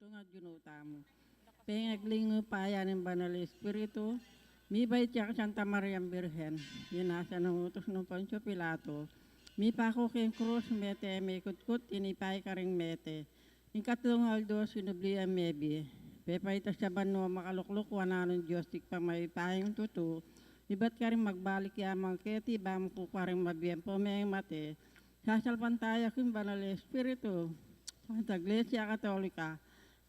ito nga ginuta mo. Pengaglingo pa yan ng Banal Espiritu, mi bay tiyak Santa Maria Birhen, yunasa ng utos ng Poncio Pilato, mi pako king krus mete may kutkut, inipay ka ring mete. Yung katlong aldo, sinublian mebi, pepaitas sa banwa makalukluk, wananon Diyos, tikpa may payong tutu, iba't ka rin magbalik yamang keti, bam ko ka rin mabiyang pumeng mate, sasalpan tayo kung Banal Espiritu, Santa Iglesia Katolika,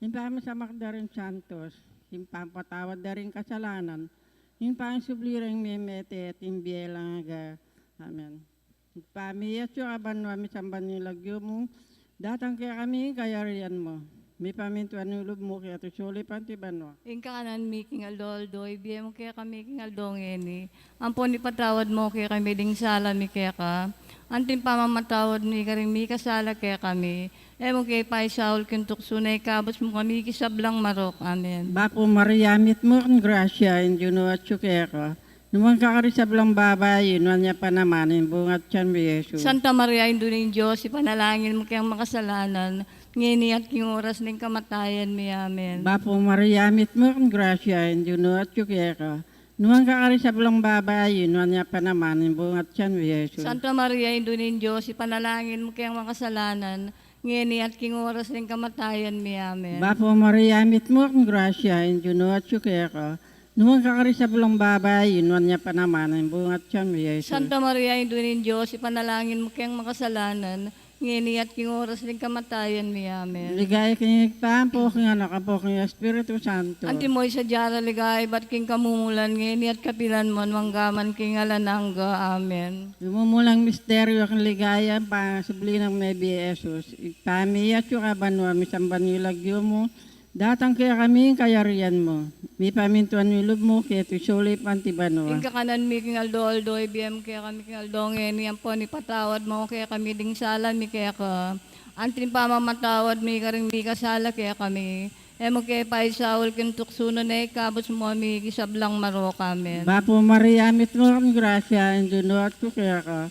himpam sa Magdaring Santos, himpam patawad na rin kasalanan, himpam sublirang memete at imbielang aga. Amen. Himpami yatyo abanwa misamban nilagyo mo, datang kaya kami kayarian mo. May pamintuan nulog mo kaya to suli panti banwa. Ingka kanan mi kingal doldo, ibiye mo kaya kami kingal dongeni. Ampon ni patawad mo kaya kami ding sala mi kaya ka. Antin pamamatawad mi karing mi kasala kaya kami. Emo kaya pa isaul kintuk sunay kabos mo kami kisablang marok. Amen. Bapo Mariamit mo ang grasya, injuno at tsukeka. Naman kakarisab lang babay, yun niya pa naman, bungat tiyan mo Yesu. Santa Maria, Induling Diyos, ipanalangin mo kayang makasalanan, ngini at king oras ng kamatayan mi. Amen. Bapo Mariamit mo ang grasya, injuno at tsukeka. Naman kakarisab lang babay, yun niya pa naman, bungat tiyan mo Yesu. Santa Maria, Induling Diyos, ipanalangin mo kayang makasalanan, ngini at king oras ng kamatayan mi. Amen. Bapo Mariamit mo ang grasya, injuno at tsukeka. Naman kakarisab lang babay, yun niya pa naman, bungat tiyan mo Yesu. Santa Maria, Induling Diyos, ipanalangin mo kayang makasalanan, ngini at king oras ng kamatayan mi. Amen. Ligay kanyang pampo, kanya nakapo, kanya Espiritu Santo. Anti mo'y sa jara ligay, ba't king kamumulan, ngini at kapilan mo, manggaman king alanangga. Amen. Lumumulang misteryo kang ligaya, pasubli ng Mebi Jesus. Ipamiyat yung kabanwa, misamban yung lagyo mo, datang kaya kami kayarian mo. May pamintuan yung loob mo, kaya ito suli pantibanwa. Ingka kanan mi king aldo, ibiyam kaya kami king aldo, ngini ang po ni patawad mo, kaya kami ding sala mi kaya ka. Antin pamamatawad mi karing mi kasala kaya kami. Emo kaya pa isaul kintuk suno na ikabos mo mi kisablang marok. Amen. Bapo Mariamit mo ang grasya, injuno at kukaya ka.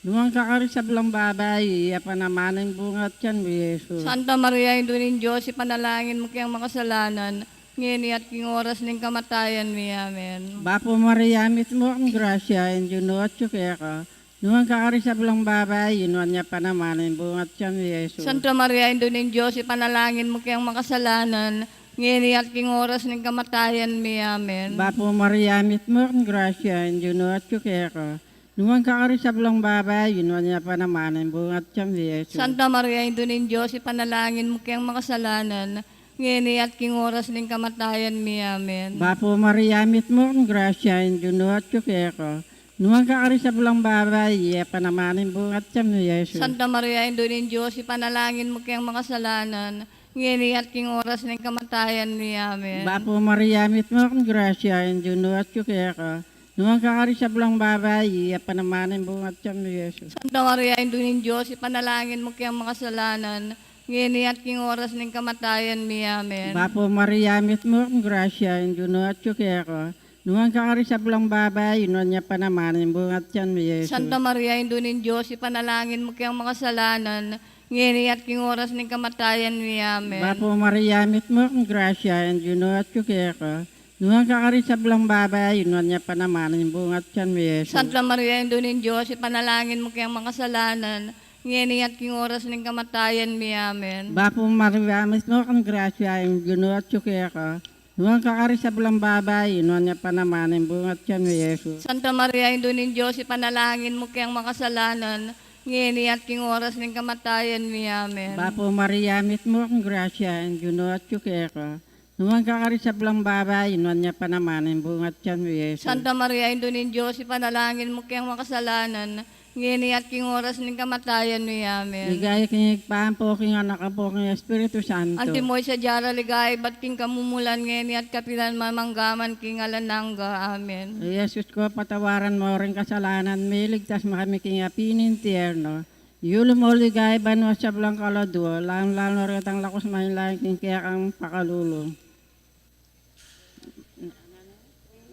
Lumang kakarisab lang babay, iya pa naman ang bungat yan mo Jesus. Santa Maria, Induling Diyos, ipanalangin mo kayang makasalanan, ngini at king oras ng kamatayan mi. Amen. Bapo Mariamit mo ang grasya, injuno at kukaya ka. Lumang kakarisab lang babay, yun niya pa naman ang bungat yan mo Jesus. Santa Maria, Induling Diyos, ipanalangin mo kayang makasalanan, ngini at king oras ng kamatayan mi. Amen. Bapo Mariamit mo ang grasya, injuno at kukaya ka. Lumang kakarisab lang babay, yun niya pa naman ang bungat yan mo Jesus. Santa Maria, Induling Diyos, ipanalangin mo kayang makasalanan, ngini at king oras ng kamatayan mi. Amen. Bapo Mariamit mo ang grasya, injuno at kukaya ka. Lumang kakarisab lang babay, iya pa naman ang bungat yan mo Jesus. Santa Maria, Induling Diyos, ipanalangin mo kayang makasalanan, ngini at king oras ng kamatayan mi. Amen. Bapo Mariamit mo ang grasya, injuno at kukaya ka. Lumang kakarisab lang babay, iya pa naman ang bungat yan mo Jesus. Santa Maria, Induling Diyos, ipanalangin mo kayang makasalanan, ngini at king oras ng kamatayan mi. Amen. Bapo Mariamit mo ang grasya, injuno at kukaya ka. Lumang kakarisab lang babay, yun niya pa naman ang bungat yan mo Jesus. Santa Maria, Induling Diyos, ipanalangin mo kayang makasalanan, ngini at king oras ng kamatayan mi. Amen. Bapo Mariamit mo ang grasya, injuno at kukaya ka. Lumang kakarisab lang babay, yun niya pa naman ang bungat yan mo Jesus. Santa Maria, Induling Diyos, ipanalangin mo kayang makasalanan, ngini at king oras ng kamatayan mi. Amen. Bapo Mariamit mo ang grasya, injuno at kukaya ka. Lumang kakarisab lang babay, yun niya pa naman ang bungat yan mo Jesus. Santa Maria, Induling Diyos, ipanalangin mo kayang makasalanan, ngini at king oras ng kamatayan mi. Amen. Bapo Mariamit mo ang grasya, injuno at kukaya ka. Lumang kakarisab lang babay, yun niya pa naman ang bungat yan mo Jesus. Santa Maria, Induling Diyos, ipanalangin mo kayang makasalanan, ngini at king oras ng kamatayan mi. Amen. Ligaya kanyang pampo, king anak po, king Espiritu Santo. Anti mo'y sa jara ligay, ba't king kamumulan ngeni at kapilan mamanggaman king alanangga. Amen. Jesus ko, patawaran mo rin kasalanan, may ligtas mo kami king apinin tierno. Yulo mo ligay, banwa sa blang kalado, lang rin ang lakos mahilayan king kaya kang pakalulo.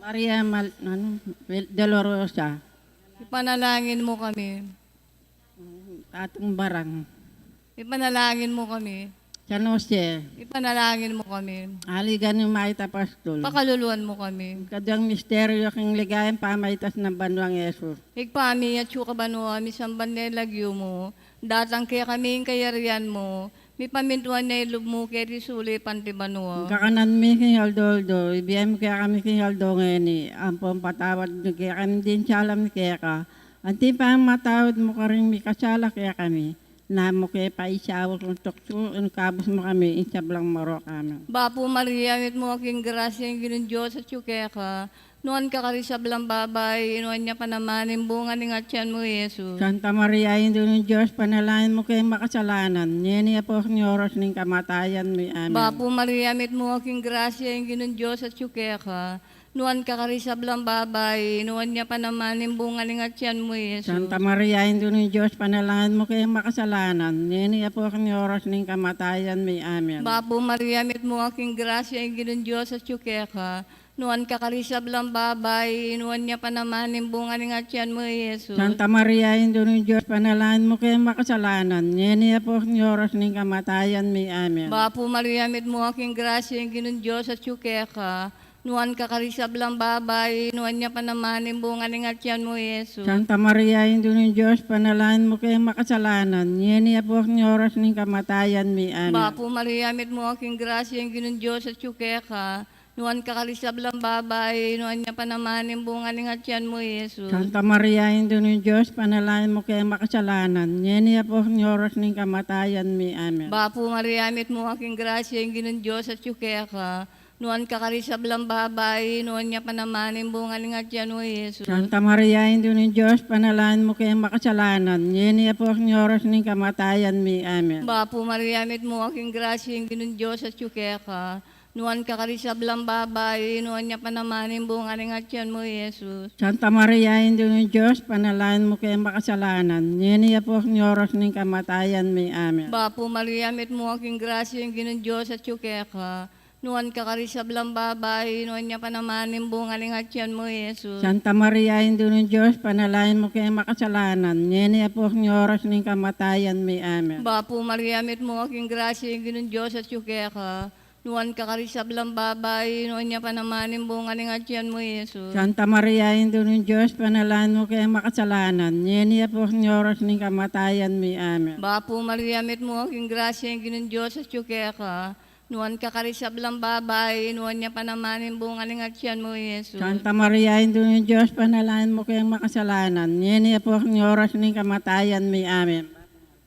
Maria Dolorosa, Ipanalangin mo kami. Tatong Barang, Ipanalangin mo kami. San Jose, Ipanalangin mo kami. aligan ni Maita Pastol. Pakaluluan mo kami. Kadyang misteryo king ligayan pamaitas ng banwang Yesus. Igpami at suka banwa, misamban na lagyo mo. Datang kaya kami yung kayarian mo. Mi pamintuan na ilog mo kaya risuli panti banwa. Kakanan mi king Aldoldo, ibiyam kaya kami king Aldo ngeni. Ampong patawad ni kaya kami din salam ni kaya ka. Anti pa ang matawad mo ka rin mi kasala kaya kami. Na mo kaya pa isawag ng tukso, kabos mo kami, insablang maro kami. Bapo Maria, mit mo aking grasya yung ginun Diyos at suke ka. Noon ka karisablang babay, inuan niya pa naman yung bunga ng atyan mo, Jesus. Santa Maria, hindi ng Diyos, panalain mo kayo makasalanan. Niya po ang oras ng kamatayan mo. Amen. Bapo Maria, mit mo aking grasya yung ginun Diyos at suke ka. Noon ka karisablang babay, inuan niya pa naman yung bunga ng atyan mo, Jesus. Santa Maria, hindi ng Diyos, panalain mo kayo makasalanan. Niya po ang oras ng kamatayan mo. Amen. Bapo Maria, mit mo aking grasya yung ginun Diyos at suke ka. Noon ka karisablang babay, inuan niya pa naman yung bunga ng atyan mo, Jesus. Santa Maria, hindi ng Diyos, panalain mo kayo makasalanan. Niya po ang oras ng kamatayan mo. Amen. Bapo Maria, mit mo aking grasya yung ginun Diyos at suke ka. Noon ka karisablang babay, inuan niya pa naman yung bunga ng atyan mo, Jesus. Santa Maria, hindi ng Diyos, panalain mo kayo makasalanan. Niya po ang oras ng kamatayan mo. Amen. Bapo Maria, mit mo aking grasya yung ginun Diyos at suke ka. Noon ka karisablang babay, inuan niya pa naman yung bunga ng atyan mo, Jesus. Santa Maria, hindi ng Diyos, panalain mo kayo makasalanan. Niya po ang oras ng kamatayan mo. Amen. Bapo Maria, mit mo aking grasya yung ginun Diyos at suke ka. Noon ka karisablang babay, noon niya pa naman yung bunga ng atyan mo, Jesus. Santa Maria, hindi ng Diyos, panalain mo kayo makasalanan. Niya po ang oras ng kamatayan mo. Amen. Bapo Maria, mit mo aking grasya yung ginun Diyos at suke ka. Noon ka karisablang babay, noon niya pa naman yung bunga ng atyan mo, Jesus. Santa Maria, hindi ng Diyos, panalain mo kayo makasalanan. Niya po ang oras ng kamatayan mo. Amen. Bapo Maria, mit mo aking grasya yung ginun Diyos at suke ka. Noon ka karisablang babay, noon niya pa naman yung bunga ng atyan mo, Jesus. Santa Maria, hindi ng Diyos, panalain mo kayo makasalanan. Niya po ang oras ng kamatayan mo. Amen. Bapo Maria, mit mo aking grasya yung ginun Diyos at suke ka. Noon ka karisablang babay, noon niya pa naman yung bunga ng atyan mo, Jesus. Santa Maria, hindi ng Diyos, panalain mo kayo makasalanan. Niya po ang oras ng kamatayan mo. Amen. Bapo Maria, mit mo aking grasya yung ginun Diyos at suke ka. Noon ka karisablang babay, noon niya pa naman yung bunga ng atyan mo, Jesus. Santa Maria, hindi ng Diyos, panalain mo kayo makasalanan. Niya po ang oras ng kamatayan mo. Amen.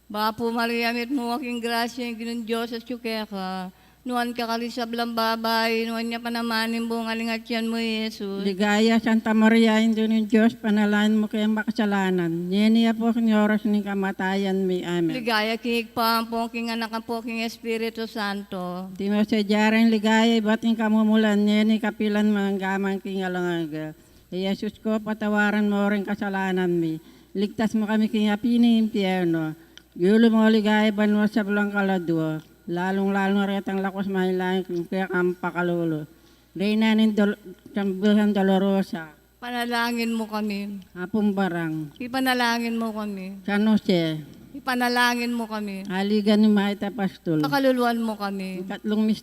Bapo Maria, mit mo aking grasya yung ginun Diyos at suke ka. Noon ka karisablang babay, noon niya pa naman yung bunga ng atyan mo, Jesus. Ligaya, Santa Maria, hindi ng Diyos, panalain mo kayo makasalanan. Niya po ang oras ng kamatayan mo. Amen. Ligaya kik pa ang poking anak ang poking Espiritu Santo. Di mo sa jarang ligaya, bating kamumulan niya ni kapilan manggamang kingalangaga. Jesus ko, patawaran mo rin kasalanan mi. Ligtas mo kami kingapi ni impyerno. Yulo mo ligaya banwa sa bulang kaladwa. Lalong-lalong retang lakos mahilang kaya kang pakalulo. Reyna ng Bulan Dolorosa, Panalangin mo kami. Hapong Barang, Ipanalangin mo kami. San Jose, Ipanalangin mo kami. Aligan ni Maita Pastol. Pakaluluan mo kami. Tatlong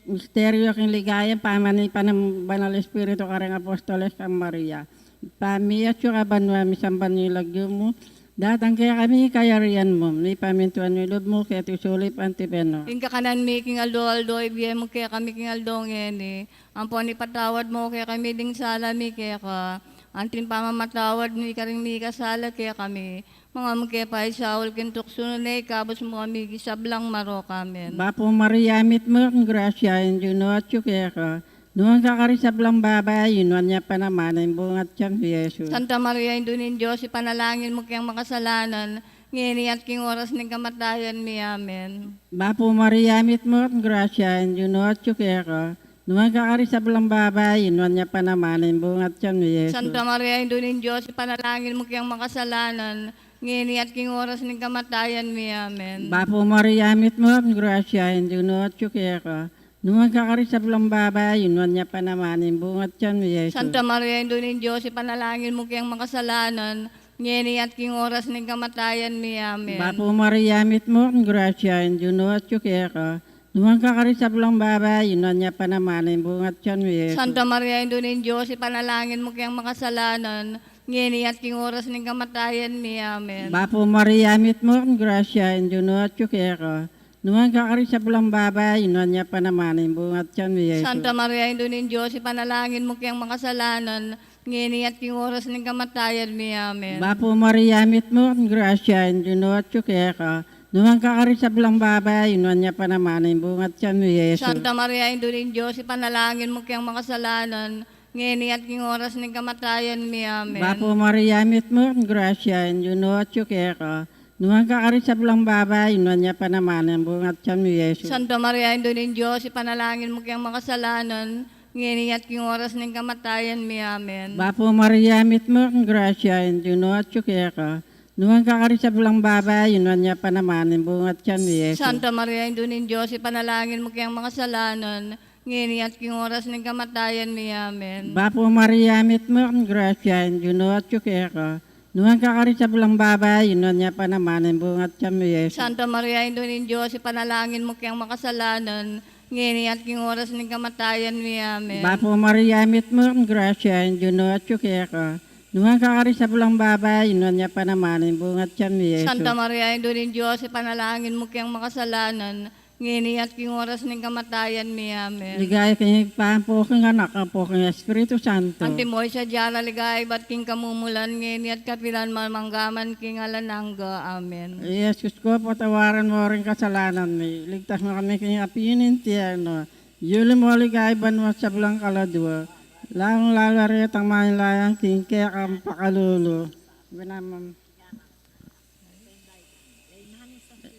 misteryo king ligaya, pamani pa ng Banal Espiritu karang Apostoles kang Maria. Pamiyat yung kabanwa, misamban yung lagyo mo. Datang kaya kami kayarian mo, may pamintuan mo ilob mo, kaya tusulip antipeno. King kakanan mi, king aldo, ibigay mo kaya kami king aldong ngeni. Ang po ni patawad mo kaya kami ding sala mi kaya ka. Antin pamamatawad mi ka rin mi kasala kaya kami. Mga mukha pa isaul kintuk sununay, kabos mo kami gisablang maro kamen. Bapo Maria, mit mo ang grasya, hindi no at yung kaya ka. Noong kakarisablang babay, yun niya pa naman, ang bungat siyang Jesus. Santa Maria, Indunin Diyos, ipanalangin mo kayang makasalanan, ngini at king oras ng kamatayan mi, amen. Bapo Maria, mit mo ang grasya, hindi no at yung kaya ka. Noong kakarisablang babay, yun niya pa naman, ang bungat siyang Jesus. Santa Maria, Indunin Diyos, ipanalangin mo kayang makasalanan, ngini at king oras ng kamatayan mi, amen. Bapo Maria, mit mo ang grasya, hindi no at yung kaya ka. Noong kakarisablang babay, yun niya pa naman, ang bungat siyang Jesus. Santa Maria, Indunin Diyos, ipanalangin mo kayang makasalanan, ngeni at king oras ng kamatayan mi. Amen. Bapo Maria, mit mo ang grasya, Juno at Chukeka, nuwang kakarisap lang baba, yun niya pa naman, yung bungat siyan mo Yesu. Santa Maria, Ino ng Diyos, ipanalangin mo kayang makasalanan, ngeni at king oras ng kamatayan mi. Amen. Bapo Maria, mit mo ang grasya, Juno at Chukeka, nuwang kakarisap lang baba, yun niya pa naman, yung bungat siyan mo Yesu. Santa Maria, Ino ng Diyos, ipanalangin mo kayang makasalanan, ngeni at king oras ng kamatayan mi. Amen. Bapo Maria, mit mo ang grasya, Juno at Chukeka, nuwang kakarisap lang baba, yun niya pa naman, yung bungat siyan mo Yesu. Santa Maria, Ino ng Diyos, ipanalangin mo kayang makasalanan, ngeni at king oras ng kamatayan mi. Amen. Bapo Maria, mit mo ang grasya, Juno at Chukeka, nuwang kakarisap lang baba, yun niya pa naman, yung bungat siyan mo Yesu. Santa Maria, Ino ng Diyos, ipanalangin mo kayang makasalanan, ngeni at king oras ng kamatayan mi. Amen. Bapo Maria, mit mo ang grasya, Juno at Chukeka, nuwang kakarisap lang baba, yun niya pa naman, yung bungat siyan mo Yesu. Santa Maria, Ino ng Diyos, ipanalangin mo kayang makasalanan, ngeni at king oras ng kamatayan mi. Amen. Bapo Maria, mit mo ang grasya, Juno at Chukeka, nuwang kakarisap lang baba, yun niya pa naman, yung bungat siyan mo Yesu. Santa Maria, Ino ng Diyos, ipanalangin mo kayang makasalanan, ngeni at king oras ng kamatayan mi. Amen. Bapo Maria, mit mo ang grasya, Juno at Chukeka, nuwang kakarisap lang baba, yun niya pa naman, yung bungat siyan mo Yesu. Santa Maria, Ino ng Diyos, ipanalangin mo kayang makasalanan, ngeni at king oras ng kamatayan mi. Amen. Ligaya kanyang pampo kang anak, po kang Espiritu Santo. Antimoy sa diyara ligay, ba't king kamumulan, ngeni at kapilan mamanggaman king alanangga. Amen. Jesus ko, patawaran mo rin kasalanan mo. Ligtas mo kami kanyang apiyin intierno. Yuli mo ligay banwa sa belang kaladwa. Lang lalarit ang manilayang king kaya kang pakalulo. Binamam.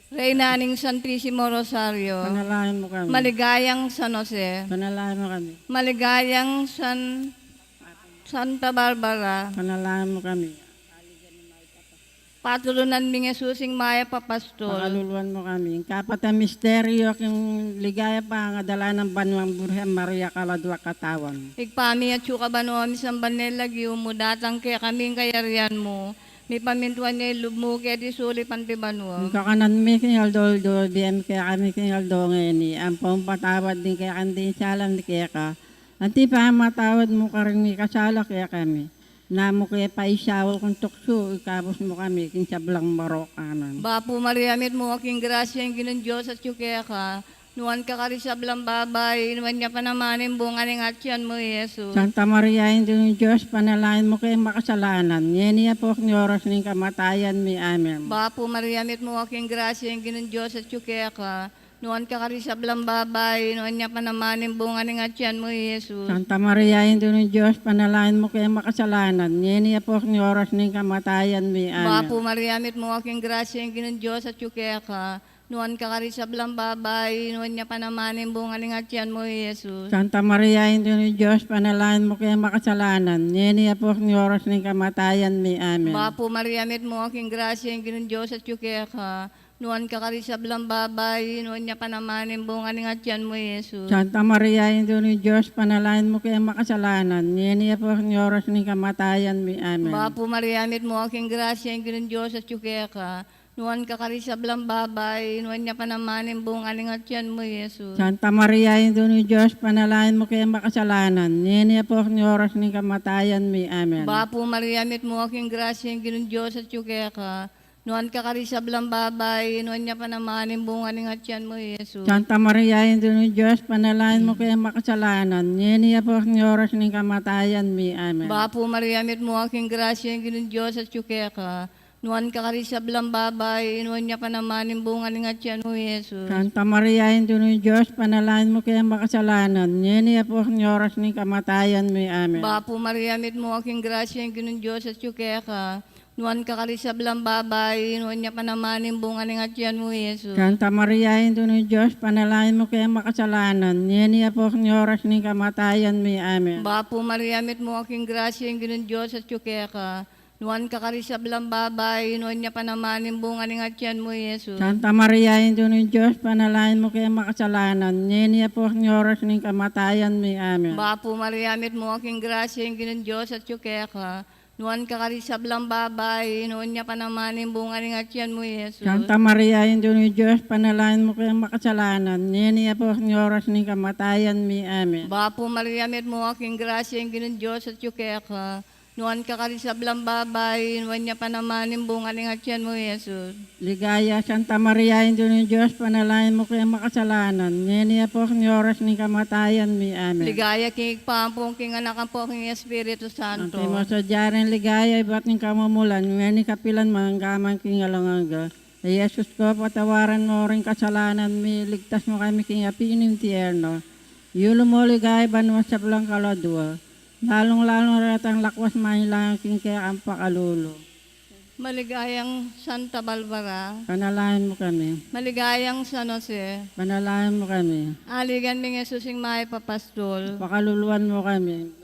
Reynaning Santisimo Rosario, Panalahin mo kami. maligayang San Jose, Panalahin mo kami. maligayang Santa Barbara, Panalahin mo kami. patulunan mi Jesusing Maya Papastol, Pakaluluan mo kami. Kapat ang misteryo, yung ligaya pa ang adala ng banwang Burhem Maria Kaladwa Katawan. igpami at suka banuami sambanel lagi umudatang kaya kaming kayarian mo, may pamintuan niya ilub mo kaya di suli panti banwa. Ang kakanan mi kinaldol BM kaya kami kinaldol ni ang pampatawad din kaya kandi salam di kaya ka. Anti pa matawad mo ka rin mi kasala kaya kami. Namo kaya pa isawal kung tukso, ikabos mo kami kin sablang marokanan. Bapo Mariamit mo aking grasya ang ginon Diyos at kaya ka, nuwan ka karisablang babay, nuwan niya pa naman yung bunga ng atyan mo, Jesus. Santa Maria, hindi ng Diyos, panalain mo kayo makasalanan. Yeniya po ni oras ng kamatayan mi. Amen. Bapo Mariamit mo aking grasya ang ginon Diyos at kaya ka, nuwan ka karisablang babay, nuwan niya pa naman yung bunga ng atyan mo, Jesus. Santa Maria, hindi ng Diyos, panalain mo kayo makasalanan. Yeniya po ni oras ng kamatayan mi. Amen. Bapo Mariamit mo aking grasya ang ginon Diyos at kaya ka, nuwan ka karisablang babay, nuwan niya pa naman yung bunga ng atyan mo, Jesus. Santa Maria, hindi ng Diyos, panalain mo kayo makasalanan. Yeniya po ni oras ng kamatayan mi. Amen. Bapo Mariamit mo aking grasya ang ginon Diyos at kaya ka, nuwan ka karisablang babay, nuwan niya pa naman yung bunga ng atyan mo, Jesus. Santa Maria, hindi ng Diyos, panalain mo kayo makasalanan. Yeniya po ni oras ng kamatayan mi. Amen. Bapo Mariamit mo aking grasya ang ginon Diyos at kaya ka, nuwan ka karisablang babay, nuwan niya pa naman yung bunga ng atyan mo, Jesus. Santa Maria, hindi ng Diyos, panalain mo kayo makasalanan. Yeniya po ni oras ng kamatayan mi. Amen. Bapo Mariamit mo aking grasya ang ginon Diyos at kaya ka, nuwan ka karisablang babay, nuwan niya pa naman yung bunga ng atyan mo, Jesus. Santa Maria, hindi ng Diyos, panalain mo kayo makasalanan. Yeniya po ni oras ng kamatayan mi. Amen. Bapo Mariamit mo aking grasya ang ginon Diyos at kaya ka, nuwan ka karisablang babay, nuwan niya pa naman yung bunga ng atyan mo, Jesus. Santa Maria, hindi ng Diyos, panalain mo kayo makasalanan. Yeniya po ni oras ng kamatayan mi. Amen. Bapo Mariamit mo aking grasya ang ginon Diyos at kaya ka, nuwan ka karisablang babay, nuwan niya pa naman yung bunga ng atyan mo, Jesus. Santa Maria, hindi ng Diyos, panalain mo kayo makasalanan. Yeniya po ni oras ng kamatayan mi. Amen. Bapo Mariamit mo aking grasya ang ginon Diyos at kaya ka, nuwan ka karisablang babay, nuwan niya pa naman yung bunga ng atyan mo, Jesus. Santa Maria, hindi ng Diyos, panalain mo kayo makasalanan. Yeniya po ni oras ng kamatayan mi. Amen. Bapo Mariamit mo aking grasya ang ginon Diyos at kaya ka, Nuan ka karisablang babay, noon niya pa naman yung bunga ng atyan mo, Jesus. Santa Maria, Ina ni Diyos, panalangin mo kayong makasalanan. Niya po ang oras ng kamatayan mi. Amen. Bapo Maria, met mo aking grasya, yung ginang Diyos at yuke ka. Nuan ka karisablang babay, nuan niya pa naman yung bunga ng atyan mo, Jesus. Ligaya, Santa Maria, Ina ni Diyos, panalangin mo kayong makasalanan. Niya po ang oras ng kamatayan mi. Amen. Ligaya king pampong king anak ang po king Espiritu Ang Santo. timo sa diyaren ligaya, iba't ng kamumulan, ngani kapilan manggaman king alanganga. Ay Jesus ko, patawaran mo rin kasalanan mi, ligtas mo kami king apinim tierno. Yulo mo ligaya, banwa sa blang kaladwa. Lalong-lalong ratang lakwas mahilang king kaya ang pakalulo. Maligayang Santa Barbara, Panalangin mo kami. maligayang San Jose, Panalangin mo kami. aligan ng Jesusing May Papastol, Pakaluluan mo kami.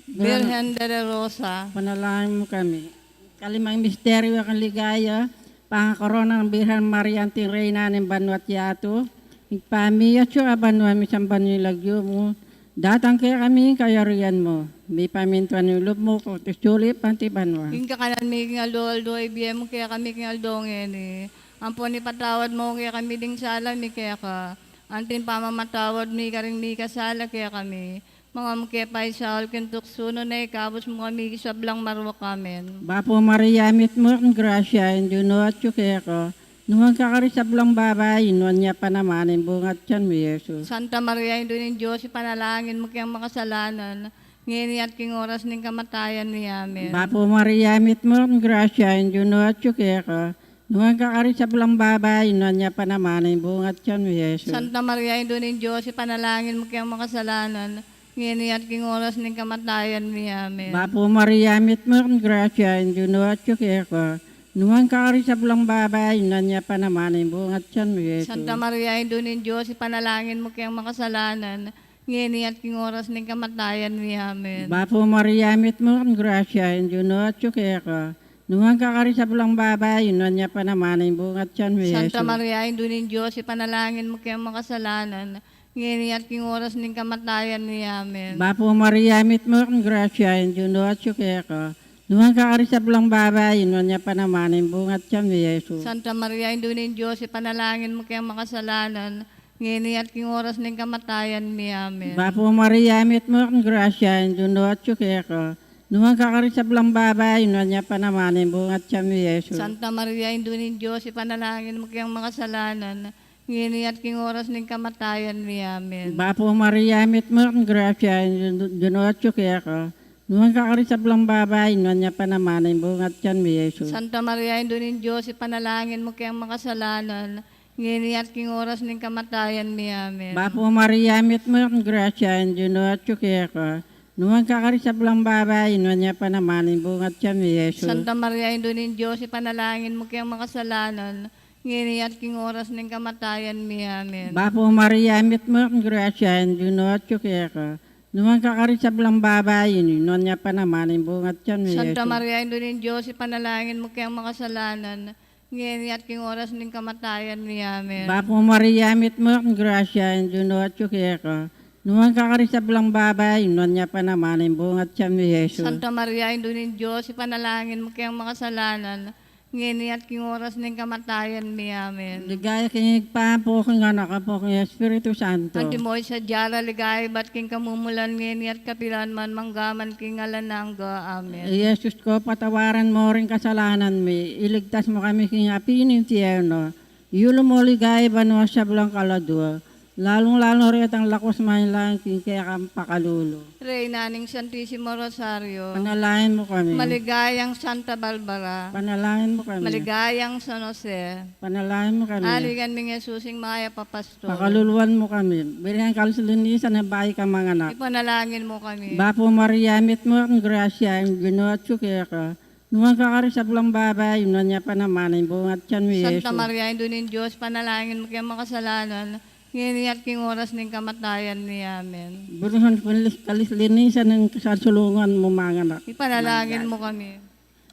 Virgen de la Rosa, Panalangin mo kami. Kalimang misteryo ang ligaya, pangakorona ng Birhen Maria ting Reyna ng Banwat Yato, ipamiya siya abanwa mi samban yung lagyo mo, datang kaya kami kayarian mo, may pamintuan yung loob mo, kung tisuli panti banwa. king kakanan mi king aldo, ibiyem mo kaya kami king aldongen eh. Ampon ni patawad mo kaya kami ding sala mi kaya ka. Antin pamamatawad mi karing mi kasala kaya kami. Mga mukepay sa alkin tuksuno na ikabos mo kami sa blang marwa kamen. Bapo Maria, mit mo ang grasya, hindi no at kaya ko, nung kakarisablang babay, inuan niya pa naman, yung bungat siyan mo, Jesus. Santa Maria, Indo ng Diyos, ipanalangin mo kayang makasalanan. Ngayon at king oras ng kamatayan ni Amen. Bapo Maria, mit mo ang grasya, hindi no at kaya ko, nung kakarisablang babay, inuan niya pa naman, yung bungat siyan mo, Jesus. Santa Maria, Indo ng Diyos, ipanalangin mo kayang makasalanan. Ngayon at king oras ng kamatayan ni Amen. Bapo Maria, mit mo ang grasya, hindi no at kaya ko, nung kakarisablang babay, inuan niya pa naman, yung bungat siyan mo, Jesus. Santa Maria, Indo ng Diyos, ipanalangin mo kayang makasalanan. Ngayon at king oras ng kamatayan ni Amen. Bapo Maria, mit mo ang grasya, hindi no at kaya ko, nung kakarisablang babay, inuan niya pa naman, yung bungat siyan mo, Jesus. Santa Maria, Indo ng Diyos, ipanalangin mo kayang makasalanan. Ngayon at king oras ng kamatayan ni Amen. Bapo Maria, mit mo ang grasya, hindi no at kaya ko, nung kakarisablang babay, inuan niya pa naman, yung bungat siyan mo, Jesus. Santa Maria, Indo ng Diyos, ipanalangin mo kayang makasalanan. Ngayon at king oras ng kamatayan ni Amen. Bapo Maria, mit mo ang grasya, hindi no at kaya ko, nung kakarisablang babay, inuan niya pa naman, yung bungat siyan mo, Jesus. Santa Maria, Indo ng Diyos, ipanalangin mo kayang makasalanan. Ngayon at king oras ng kamatayan ni Amen. Bapo Maria, mit mo ang grasya, hindi no at kaya ko, nung kakarisablang babay, inuan niya pa naman, yung bungat siyan mo, Jesus. Santa Maria, Indo ng Diyos, ipanalangin mo kayang makasalanan. Ngayon at king oras ng kamatayan ni Amen. Bapo Maria, mit mo ang grasya, hindi no at kaya ko, nung kakarisablang babay, inuan niya pa naman, yung bungat siyan mo, Jesus. Santa Maria, Indo ng Diyos, ipanalangin mo kayang makasalanan. Ngayon at king oras ng kamatayan ni Amen. Bapo Maria, mit mo ang grasya, hindi no at kaya ko, nung kakarisablang babay, inuan niya pa naman, yung bungat siyan mo, Santa Jesus. Maria, Indo ng Diyos, ipanalangin mo kayang makasalanan. Ngayon at king oras ng kamatayan ni Amen. Bapo Maria, mit mo ang grasya, hindi no at kaya ko, nung kakarisablang babay, inuan niya pa naman, yung bungat siyan mo, Jesus. Santa Maria, Indo ng Diyos, ipanalangin mo kayang makasalanan. Ngayon at king oras ng kamatayan ni Amen. Ligaya kinig pa po kung anak po kong Espiritu Santo. Anti mo sa Diyara, ligay, ba't king kamumulan ngayon at kapilan man, manggaman king alanangga. Amen. Jesus ko, patawaran mo rin kasalanan mi. Iligtas mo kami king api ng tiyerno. Yulo mo ligay banwa sa blang kaladwa. Lalong-lalo rin ang lakwas mahilang king kaya kang pakalulo. Reyna ng Santissimo Rosario, Panalangin mo kami. maligayang Santa Barbara, Panalangin mo kami. maligayang San Jose, Panalangin mo kami. aligan ng Jesusing Maya Papastol, Pakaluluan mo kami. Bilihan kalusulunisan na bahay ka mga anak. ipanalangin mo kami. Bapo Maria, mit mo ang grasya, ang ginawa at kaya ka. Nung kakarisablang babay, inuan niya pa naman, yung bungat siyan mo, Santa Jesus. Maria, Indo ng Diyos, panalangin mo kayang makasalanan. Ngayon at king oras ng kamatayan ni Amen. Buruhan kalislinisan ng kasalsulungan mo mga anak. Ipanalangin mo kami.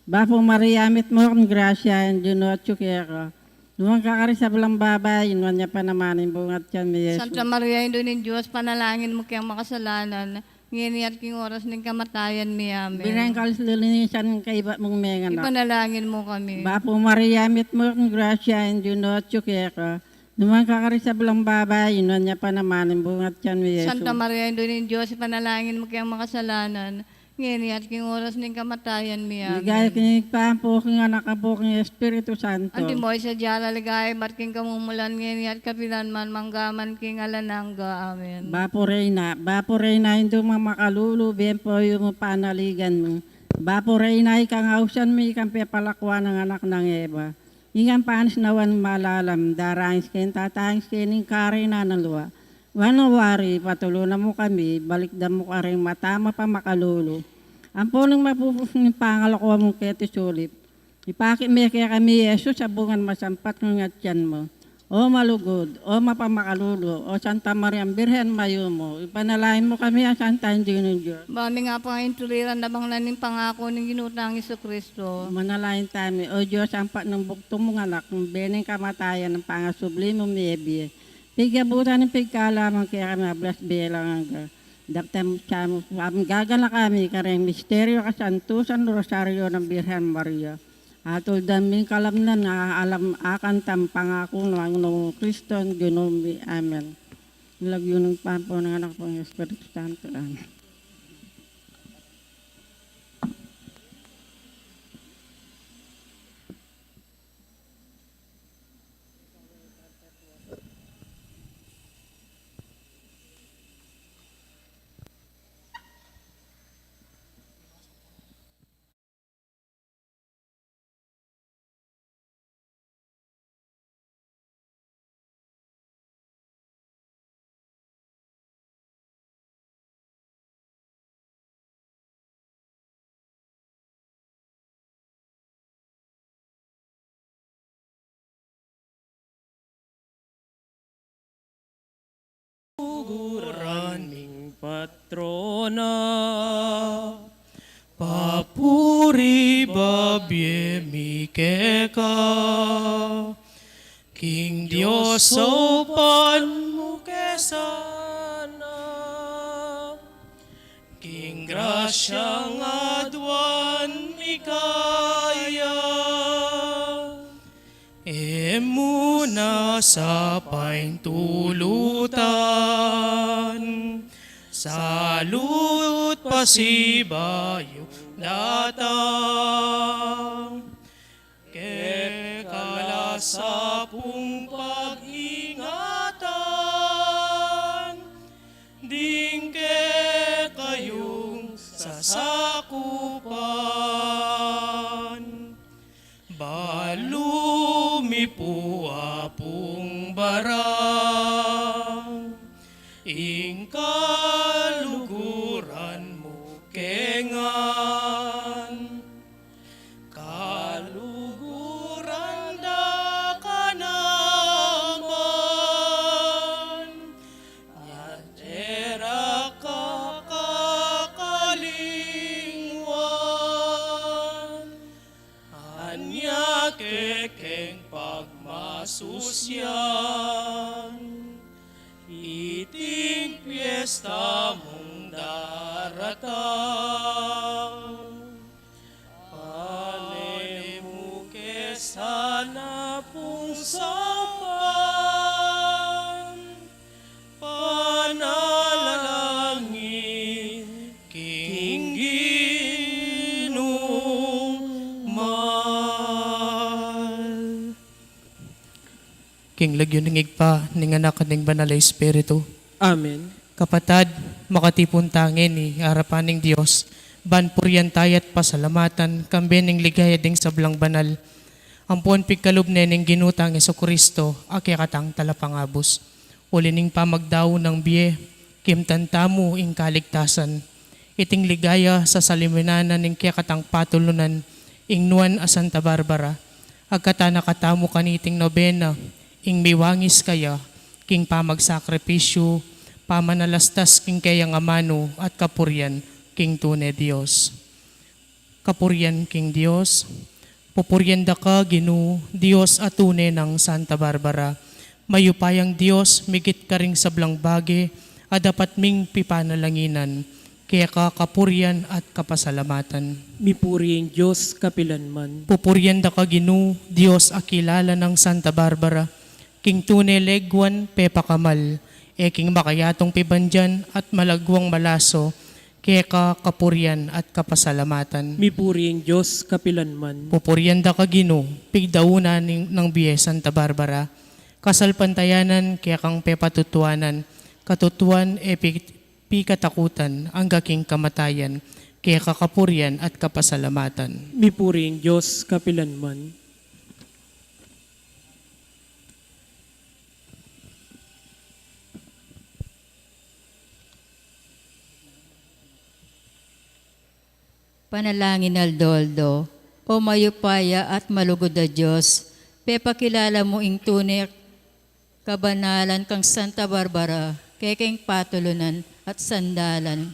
Bapo Maria, mit mo ang grasya, ang ginawa at kaya ka. Nung kakarisablang babay, inuan niya pa naman, yung bungat siyan mo, Jesus. Santa Maria, Indo ng Diyos, panalangin mo kayang makasalanan. ngini at king oras ng kamatayan mi amen. Birhen kalis lilinisan kay iba mong menganak. Ipanalangin mo kami. Bapo Maria, mit mo kong grasya, indunot tsukeka. Naman kakari sa belang babay, yun niya pa naman, ang bungat yan ni Yesu. Santa Maria, Indulin Diyos, ipanalangin mo kayang makasalanan. Ngini at king oras ng kamatayan mi amen. Ligay kinig po kong anak po kong Espiritu Santo. Anti mo sa diyala ligay, marking kamumulan ngini at kapilan man manggaman king alanangga. Amen. Bapo Reyna, hindi mo makalulu, bien po yung panaligan mo. Bapo Reyna, ikang hausan mo, ikang pepalakwa ng anak ng Eva. Ingan panis nawan malalam, darangis kayo, tatangis kayo ng kare na ng luwa. Wanawari, patulunan mo kami, balikdan mo ka rin matama pa makalulu. Ang punong mapupus ng pangalakuha mong kete sulip. Ipakit me kaya kami, Yesus, sa bungan masampat ng atyan mo. O malugod, o mapamakalulo, o Santa Maria Birhen mayo mo. Ipanalain mo kami ang Santa Hindi ng Diyos. Bami nga pa ngayon tuliran na bang naning pangako ng ginutang Iso Kristo. Manalain tami, o Diyos, ang ng buktong mong anak, ng beneng kamatayan ng pangasubli mo mebi. Pigabutan ng pigkalaman kaya kami ablas bilang ang daptem siya mo. Gagala kami kareng misteryo kasantusan rosaryo ng Birhen Maria. Atol daming kalamnan na alam akan tam pangako ng Kristo ang ginumbi. Amen. Nilagyo ng pampo ng anak po ng Espiritu Santo. Amen. Guraning patrona, papuri babye mikeka, King Dios sopan mo kesana, King grasya ngadwan mikaya, emuna sa paintulutan, salut pasibayo datang, kekala sa pong pag-ingatan, dingke kayong sasakupan, balumi po apong barang, ing kaluguran mo kengan, kaluguran da ka naman, at era ka kakalingwan, anya kekeng pagmasusyan, iting piyesta mong daratang, palemuke sana pong sapan, panalangin king ginumal. King lagyo ning igpa ning anak ning banal na Espiritu. Amen. Kapatad, makatipon tangin ni harapan ng Diyos, ban puryan tayat pasalamatan, kambening ligaya ding sablang banal. Ampon pigkalubne ning ginutang Iso Kristo, akikatang talapangabos. Ulining pamagdaw ng biye, kimtantamu ing kaligtasan. Iting ligaya sa saliminanan ning kikatang patulunan, ing nuan a Santa Barbara. Agkatana katamu kaniting nobena, ing miwangis kaya, king pamagsakripisyo, pamanalastas king kayang amano at kapuryan king tune Dios. Kapuryan king Dios, pupuryan da ka Ginu, Dios atune ng Santa Barbara. Mayupayang Dios, migit ka ring sablang bage, dapat ming pipanalanginan. kaya kakapuryan at kapasalamatan. Mipuriing Diyos kapilanman. Pupuryan da ka Ginoo, Dios akilala ng Santa Barbara, king tunay legwan pepa kamal, king makayatong pibandyan at malagwang malaso, kaya kakapuryan at kapasalamatan. Mipuriing Diyos kapilanman. Pupuryan da ka Ginoo, pigdauna ng biye Santa Barbara, kasalpantayanan kaya kang pepatutuanan, katutuan pikatakutan ang gaking kamatayan, kaya kakapuryan at kapasalamatan. Mipuriing Diyos kapilanman. Panalangin Aldoldo, o mayupaya at malugod na Diyos, pepakilala mo ing tunay kabanalan kang Santa Barbara, kekeng patulunan at sandalan.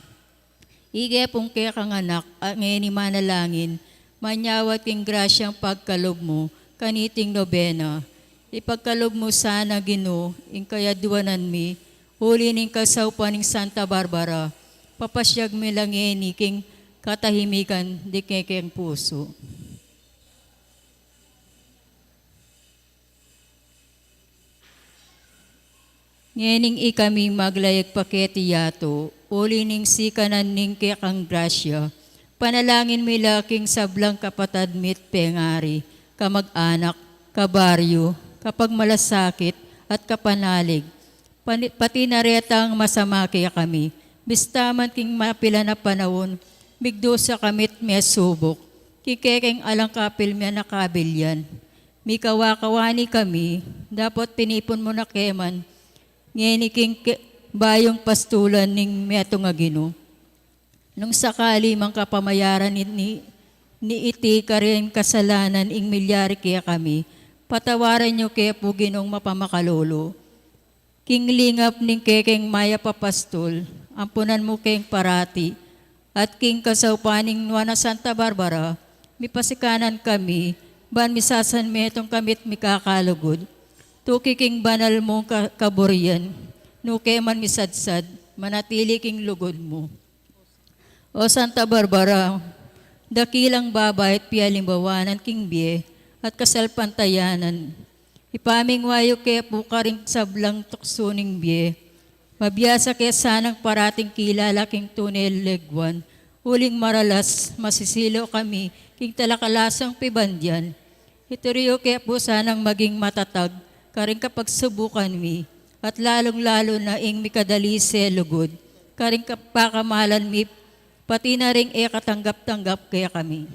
Ige pong kekang anak, ang ngeni manalangin, manyawat king grasyang pagkalob mo, kaniting nobena. Ipagkalob mo sana Ginoo, ing kayaduanan mi, huli ning kasaupan ning Santa Barbara, papasyag mi lang ngeni king katahimikan di kekeng puso. Ngening ikami maglayag paketi yato, uli ning sikanan ning kekang grasya, panalangin mi laking sablang kapatad mit pengari, kamag-anak, kabaryo, kapag malasakit at kapanalig, pati naretang masama kaya kami, bistaman king mapila na panahon, bigdo sa kamit may subok, kikekeng alang kapil may nakabilyan. Mikawakawani kami, dapat pinipon mo na keman, ngeniking bayong pastulan ning meto nga Ginoo. Nung sakali mang kapamayaran ni iti ka rin kasalanan ing milyari kaya kami, patawaran nyo kaya po Ginoong mapamakalolo. King lingap ning kekeng maya papastol, ampunan mo keng parati, at king kasaupaning Nuana Santa Barbara, mipasikanan kami, ban misasan metong kamit mikakalugod. Tuki king banal mong kaburian, nuke man misadsad, manatili king lugod mo. O Santa Barbara, dakilang babay at pialimbawanan king biye, at kasalpantayanan. Ipaming wayo kaya po ka rin sablang tuksuning biye, mabiyasa kaya sanang parating kilala king tunay legwan, huling maralas, masisilo kami, king talakalasang pibandyan. Itoriyo kaya po sanang maging matatag, karing kapag subukan mi, at lalong-lalo na ing mikadali selugod, karing kapakamalan mi, pati na ring katanggap-tanggap kaya kami.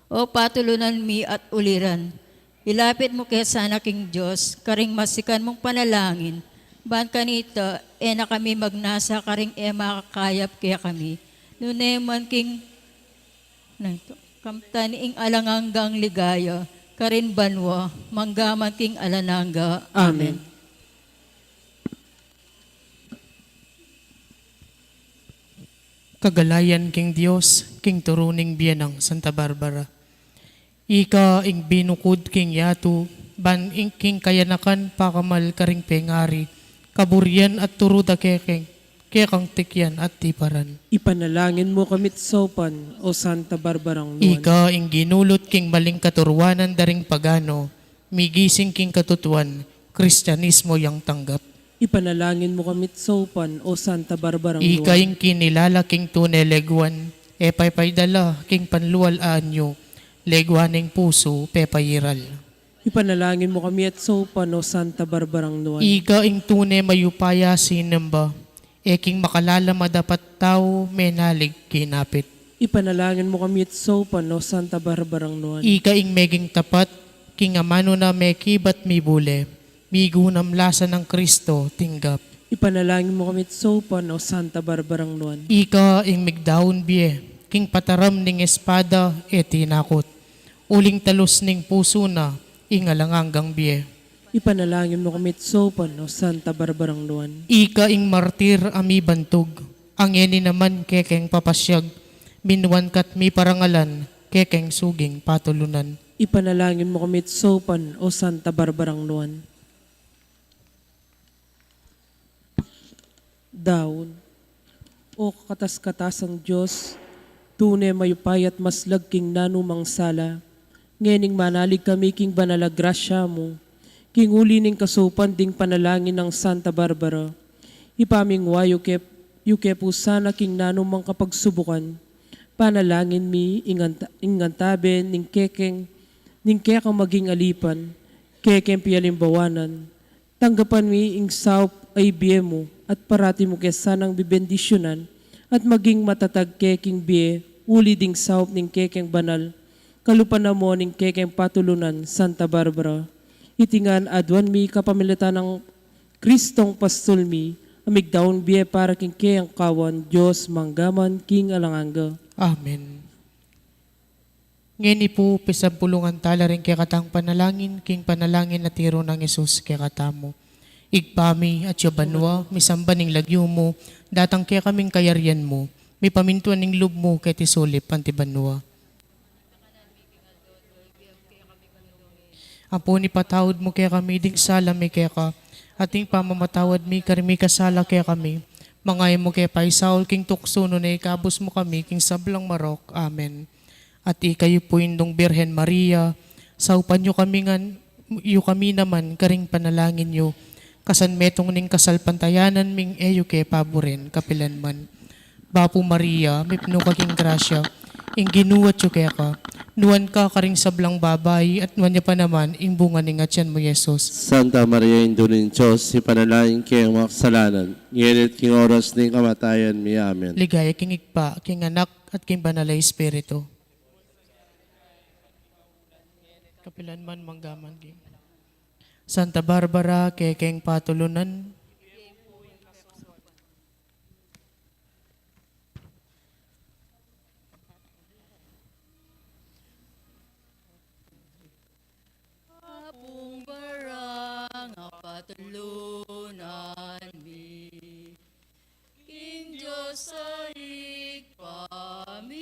O patulunan mi at uliran, ilapit mo kaya sana king Diyos, karing masikan mong panalangin, ban kanita, na kami magnasa, karing makakayap kaya kami, nuneman king, kamtani ing alanganggang ligaya, karin banwa, manggaman king alananga. Amen. Kagalayan king Dios, king turuning biyanang Santa Barbara. Ika ing binukod king yato, ban ing king kayanakan pakamal karing pengari, kaburian at turuda kekeng tikyan at tiparan. Ipanalangin mo kamit sopan, o Santa Barbarang Nuan. Ika ing ginulot king maling katurwanan daring pagano, migising king katutuan, Kristyanismo yang tanggap. Ipanalangin mo kamit sopan, o Santa Barbarang Nuan. Ika ing kinilala king tunay legwan, paypaydala king panluwal anyo, legwaning puso pepayiral. Ipanalangin mo kami at sopan, o Santa Barbarang Nuan. Ika ing tunay mayupaya sinamba, king makalala madapat tao menalig kinapit. Ipanalangin mo kami at sopan, o Santa Barbarang Nuan. Ika ing meging tapat, king amano na mekibat mibule, migunam lasa ng Kristo tinggap. Ipanalangin mo kami at sopan, o Santa Barbarang Nuan. Ika ing migdaon biye, king pataram ning espada tinakot. Uling talus ning puso na, ing alanganggang biye. Ipanalangin mo kami at sopan, o Santa Barbarang Nuan. Ika ing martir ami bantog, ang eni naman kekeng papasyag, minuan kat mi parangalan, kekeng suging patulunan. Ipanalangin mo kami at sopan, o Santa Barbarang Nuan. Daon. o katas-katasang Diyos, tunay mayupay at maslag king nanumang sala, ngening manalig kami king banala grasya mo, king uli ning kasupan ding panalangin ng Santa Barbara, ipaming wayo yuke po sana king nanumang kapagsubukan, panalangin mi ingantaben ning kekang maging alipan, kekeng pialimbawanan, tanggapan mi ing saup ay biye mo, at parati mo kesanang bibendisyonan, at maging matatag keking biye, uli ding saup ning kekeng banal, kalupan na mo ning kekeng patulunan, Santa Barbara. Itingan adwan mi kapamilita ng Kristong pastol mi, amig daon biye para king keyang kawan, Diyos manggaman king alanganga. Amen. Ngeni po, pisampulungan tala rin kaya katang panalangin, king panalangin na tiro ng Isus kaya katamo. Igpami at yabanwa, misambaning lagyo mo, datang kaya kaming kayaryan mo, may pamintuan ng lub mo kaya tisulip antibanwa. Apo ni patawad mo kaya kami, ding sala may kaya ka, ating pamamatawad mi karimi kasala kaya kami, mangay mo kaya paisaul king tukso no na ikabos mo kami, king sablang marok. Amen. At ikayo po indong Birhen Maria, saupan nyo kami kami naman, karing panalangin nyo, kasan metong ning kasalpantayanan ming eyo ke paboren, kapilan man. Bapo Maria, may pinukaking grasya, ing ginuwat yo kaya ka, nuwan ka karing sablang babay, at nuwan niya pa naman, ing bunga ning atyan mo Yesus. Santa Maria, Indo ng Diyos, ipanalangin kayong mga kasalanan, ngunit king oras ng kamatayan mi. Amen. Ligaya king ikpa, king anak, at king banalay espiritu. Kapilan man manggaman king. Santa Barbara, kekeng patulunan. Apong barang patulunan mi, king Diyos ay pamikasi,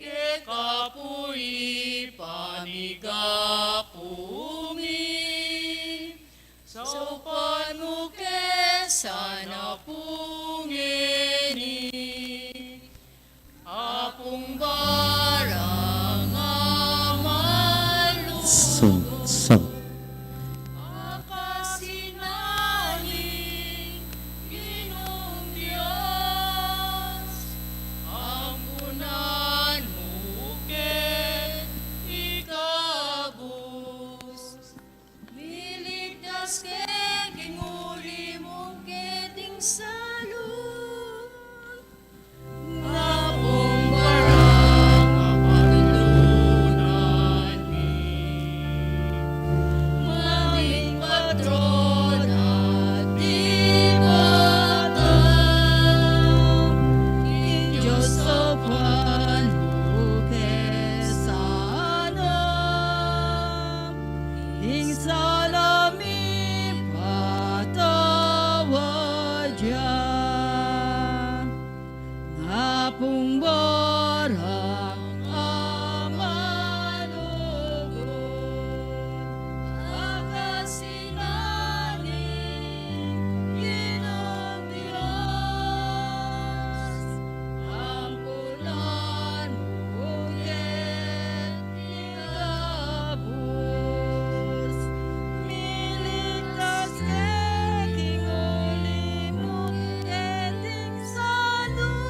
ke kapuri panigapumi, saupan mo ke sana pungeni, apong barang Sang. akasinahing Ginoong Diyos, ampunan mo ket ikabus, miligtas ket kinguli mo keting salud, apong barang patulunan mi, maging patron at diwatang, king Diyos sopan mo kesana, ing salami patawad yan, apong barang amanugot, akasinahing Ginoong Diyos, ampunan mo ket ikabus, miligtas ket kinguli mo keting salud.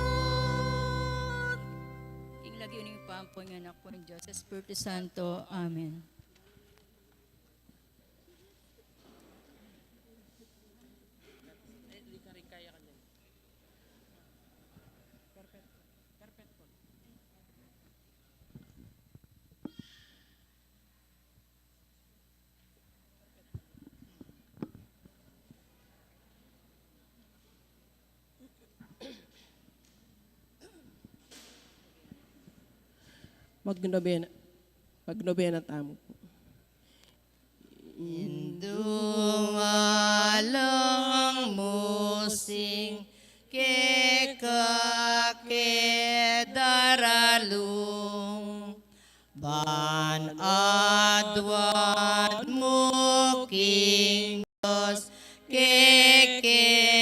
King lagi uning pampo ng anak po ng Diyos, Espiritu Santo. Amen. Magnobena tamo. Dungalang musing kekakedaralung, ban adwan mo king Diyos keke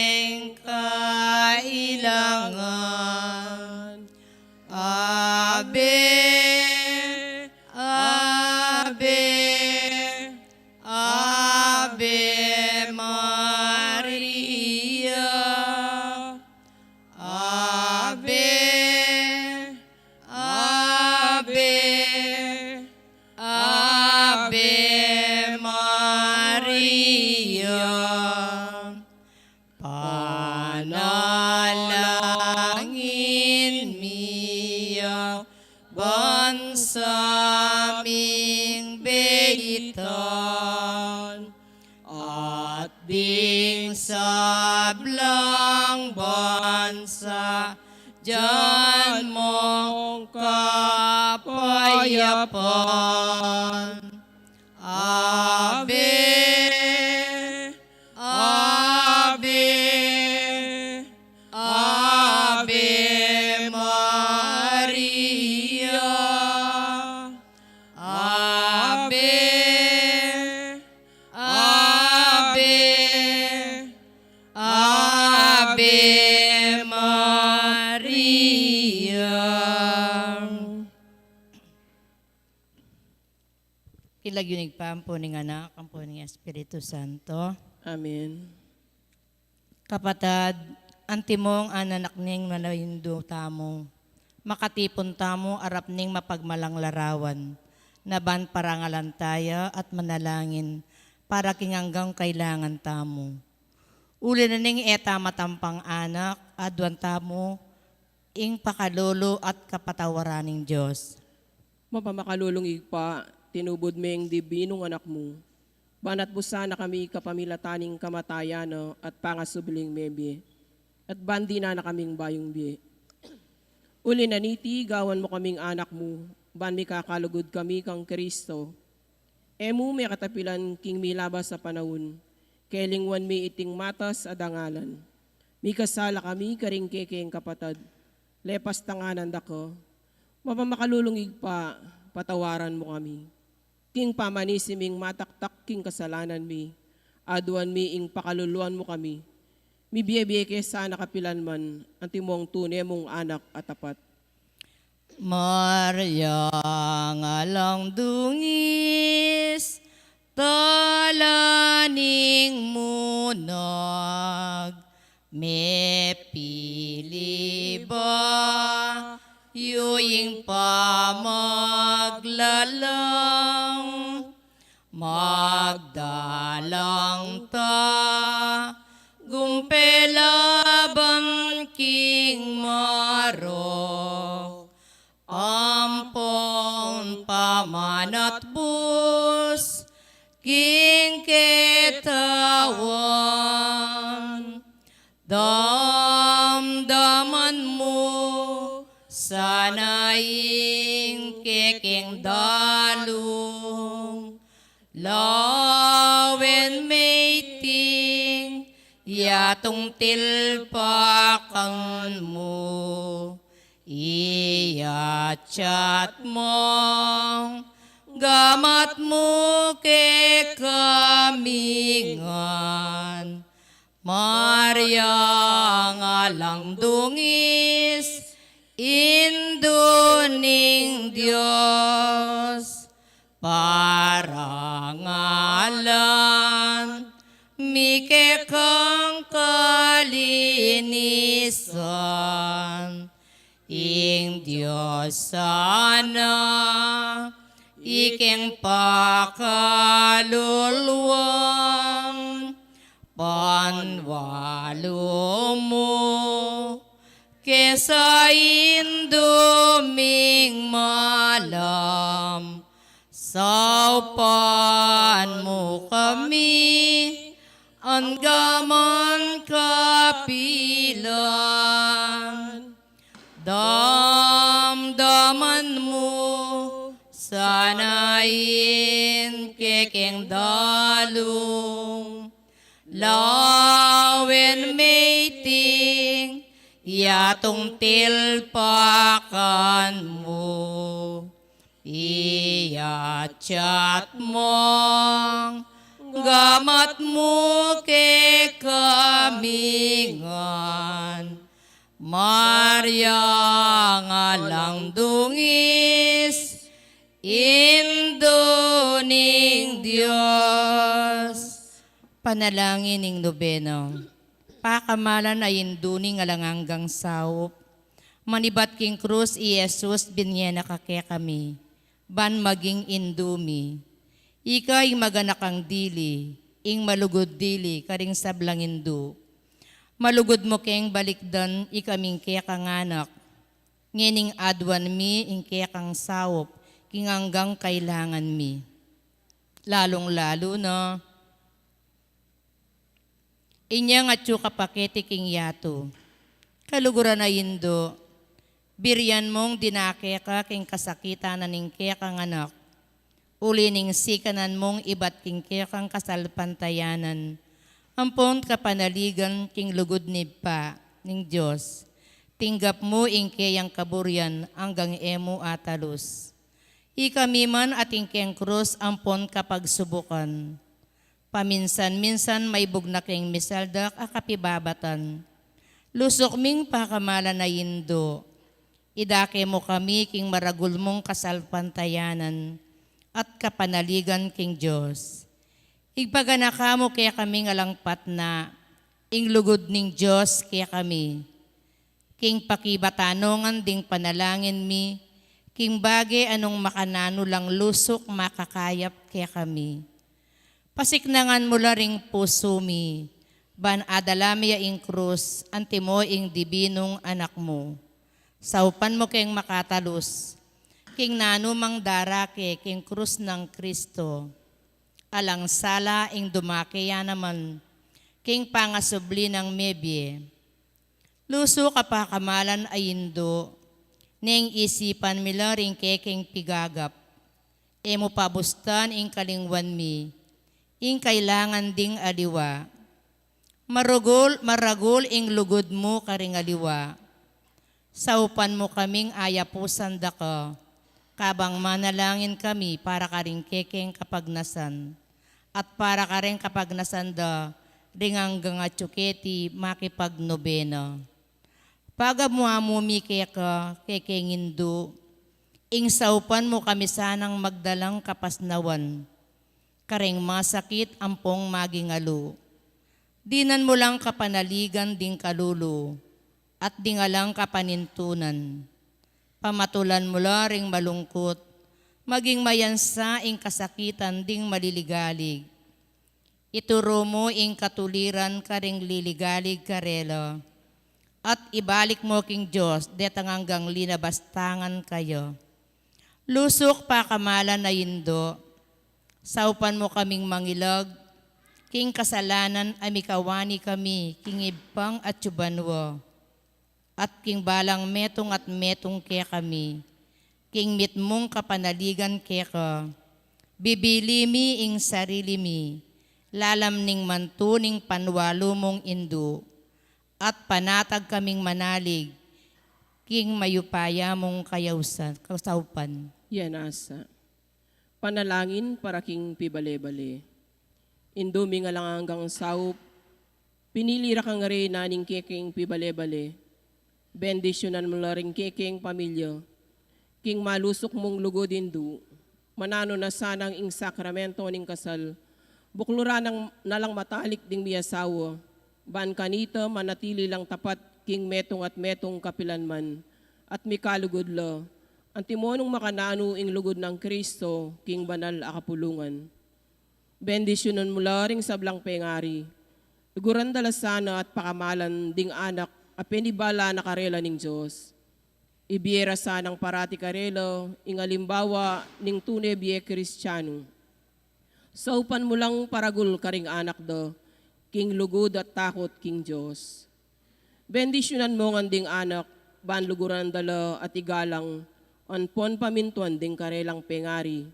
ding sablang bansa, diyan mong kapayapaan. Ave, Ave, Ave Maria. Ave, Ave, Ave Maria. Ilagyunig pa ang puning anak, ang puning Espiritu Santo. Amen. Kapatad, antimong ananak ning manayindo tamo, makatipon tamo arap ning mapagmalang larawan, naban parangalan tayo at manalangin para kinanggang kailangan tamo. Uli na ning eta matampang anak, adwan tamo, ing pakalolo at kapatawaraning Diyos. Mapamakalulong pa, tinubod meng dibinong anak mo. Banat busa na kami kapamilataning kamatayan no, at pangasubiling mebe. At bandi na kaming bayong biye. Uli na niti, gawan mo kaming anak mo. Ban mi kakalugod kami kang Kristo. Emu may katapilan king milabas sa panahon. Kelingwan mi iting matas adangalan. Mi kasala kami karing kekeng kapatad. Lepas tanganan dako. Mapamakalulungig pa, patawaran mo kami. King pamanisiming mataktak king kasalanan mi, aduan mi ing pakaluluan mo kami. Mi biye-biye ke sana kapilan man, antimong tunay mong anak at tapat. Maria nga lang dungis, talaning munag, me pili ba, yuying pamaglalang, magdalang ta, gumpelaban king maro, ampon pamanat bus, king ketawan, damdaman mo, sanaing keking dalong, lawen maiting, yatong tilpakan mo, iyachat mo, gamat mo ke kamingan, Maria nga lang dungis, Induning Diyos, parangalan, mike kang kalinisan, ing Diyos sana, iking pakaluluan, panwalo mo, kesa induming malam, saupan mo kami, anggaman kapilan, damdaman mo, sanain keking dalong, lawen maiting, yatong tilpakan mo, iyachat mo, gamat mo ke kamingan, Maria nga lang dungis, Induning Diyos. Panalangin ning nobeno. Pakamalan ay induning alanganggang saup. Manibat king krus i Jesus binyena kake kami. Ban maging indumi. Ikay maganak ang dili, ing malugod dili, karing sablang indu. Malugod mo keng balikdan, ikaming kaya kang anak. Ngining adwan mi, ing kaya kang saup, kinganggang kailangan mi. Lalong-lalo na, Inya nga tsu kapaketi king yato. Kaluguran na indo, biryan mong dinake ka king kasakita na ningke kang anak. Uli ning sikanan mong ibat king kang kasalpantayanan. Ampon kapanaligan king lugod ni pa ning Diyos. Tinggap mo ingke yang kaburyan hanggang emo atalos. Ikami man at ingkeng krus ampon kapag subukan. Paminsan-minsan may bugnak king misaldak akapibabatan. Lusok ming pakamala na indo. Idake mo kami king maragul mong kasalpantayanan at kapanaligan king Diyos. Igpaganaka mo kaya kami ngalangpat na inglugod ning Diyos kaya kami. King pakibatanongan ding panalangin mi, king bagay anong makanano lang lusok makakayap kaya kami. Pasiknangan mo la ring puso mi, ban adalami ing krus, antimo ing dibinong anak mo. Saupan mo keng makatalos, king nanumang darake, king krus ng Kristo. Alang sala ing dumakaya naman, king pangasubli ng mebye. Luso kapakamalan ay indo, ning isipan mila ring keking pigagap. Emo pabustan ing kalingwan mi, ing kailangan ding aliwa. Maragol ing lugod mo karing aliwa. Saupan mo kaming ayapusan da ka, kabang manalangin kami para karing kekeng kapagnasan. At para karing kapagnasan da, ringanggang at tsuketi makipagnobena. Pagamuamumi keka kekengindo, ing saupan mo kami sanang magdalang kapasnawan. Karing masakit ampong magingalo. Dinan mo lang kapanaligan ding kalulo, at dingalang kapanintunan. Pamatulan mo la ring malungkot, maging mayansa ing kasakitan ding maliligalig. Ituro mo ing katuliran karing liligalig karelo, at ibalik mo king Diyos detang hanggang linabastangan kayo. Lusok pa kamalan na indo, saupan mo kaming mangilag, king kasalanan amikawani kami, king ibpang at tsubanwo. At king balang metong at metong kaya kami, king mitmong kapanaligan kaya ka. Bibili mi ing sarili mi, lalam ning mantuning panwalo mong indo. At panatag kaming manalig, king mayupaya mong kasaupan. Yan asa. Panalangin para king pibale-bale. Indumi nga lang hanggang saup, pinilira kang rin naning keking pibale-bale. Bendisyonan mo la ring keking pamilya. King malusok mong lugod indu, manano na sanang ing sakramento ning kasal, bukluran ng nalang matalik ding miyasawa, ban kanita manatili lang tapat king metong at metong kapilanman, at mikalugod la, antimonong makanano ing lugod ng Kristo, king banal akapulungan. Bendisyonan mo la ring sablang pengari, luguran dalasana at pakamalan ding anak, apenibala na karela ning Diyos. Ibiyera sanang parati karelo, ingalimbawa ning tunay biye Kristiyano. Saupan mo lang paragul karing anak do, king lugod at takot king Diyos. Bendisyonan mo nganding anak, ban luguran dala at igalang, anpon pamintuan ding karelang pengari.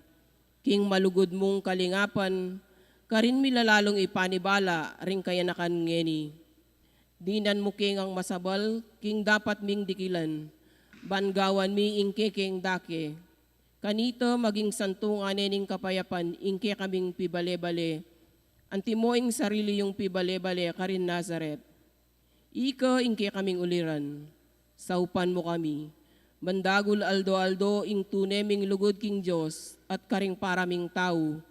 King malugod mong kalingapan, karin milalalong ipanibala, ring kayanakan ngeni. Dinan mo king ang masabal, king dapat ming dikilan, bangawan mi ingke king dake. Kanito maging santungan ning kapayapan, ingke kaming pibale-bale, antimoing sarili yung pibale-bale karin Nazaret. Ika ingke kaming uliran, saupan mo kami, bandagul aldo-aldo ing tuneming lugod king Diyos, at karing paraming tao.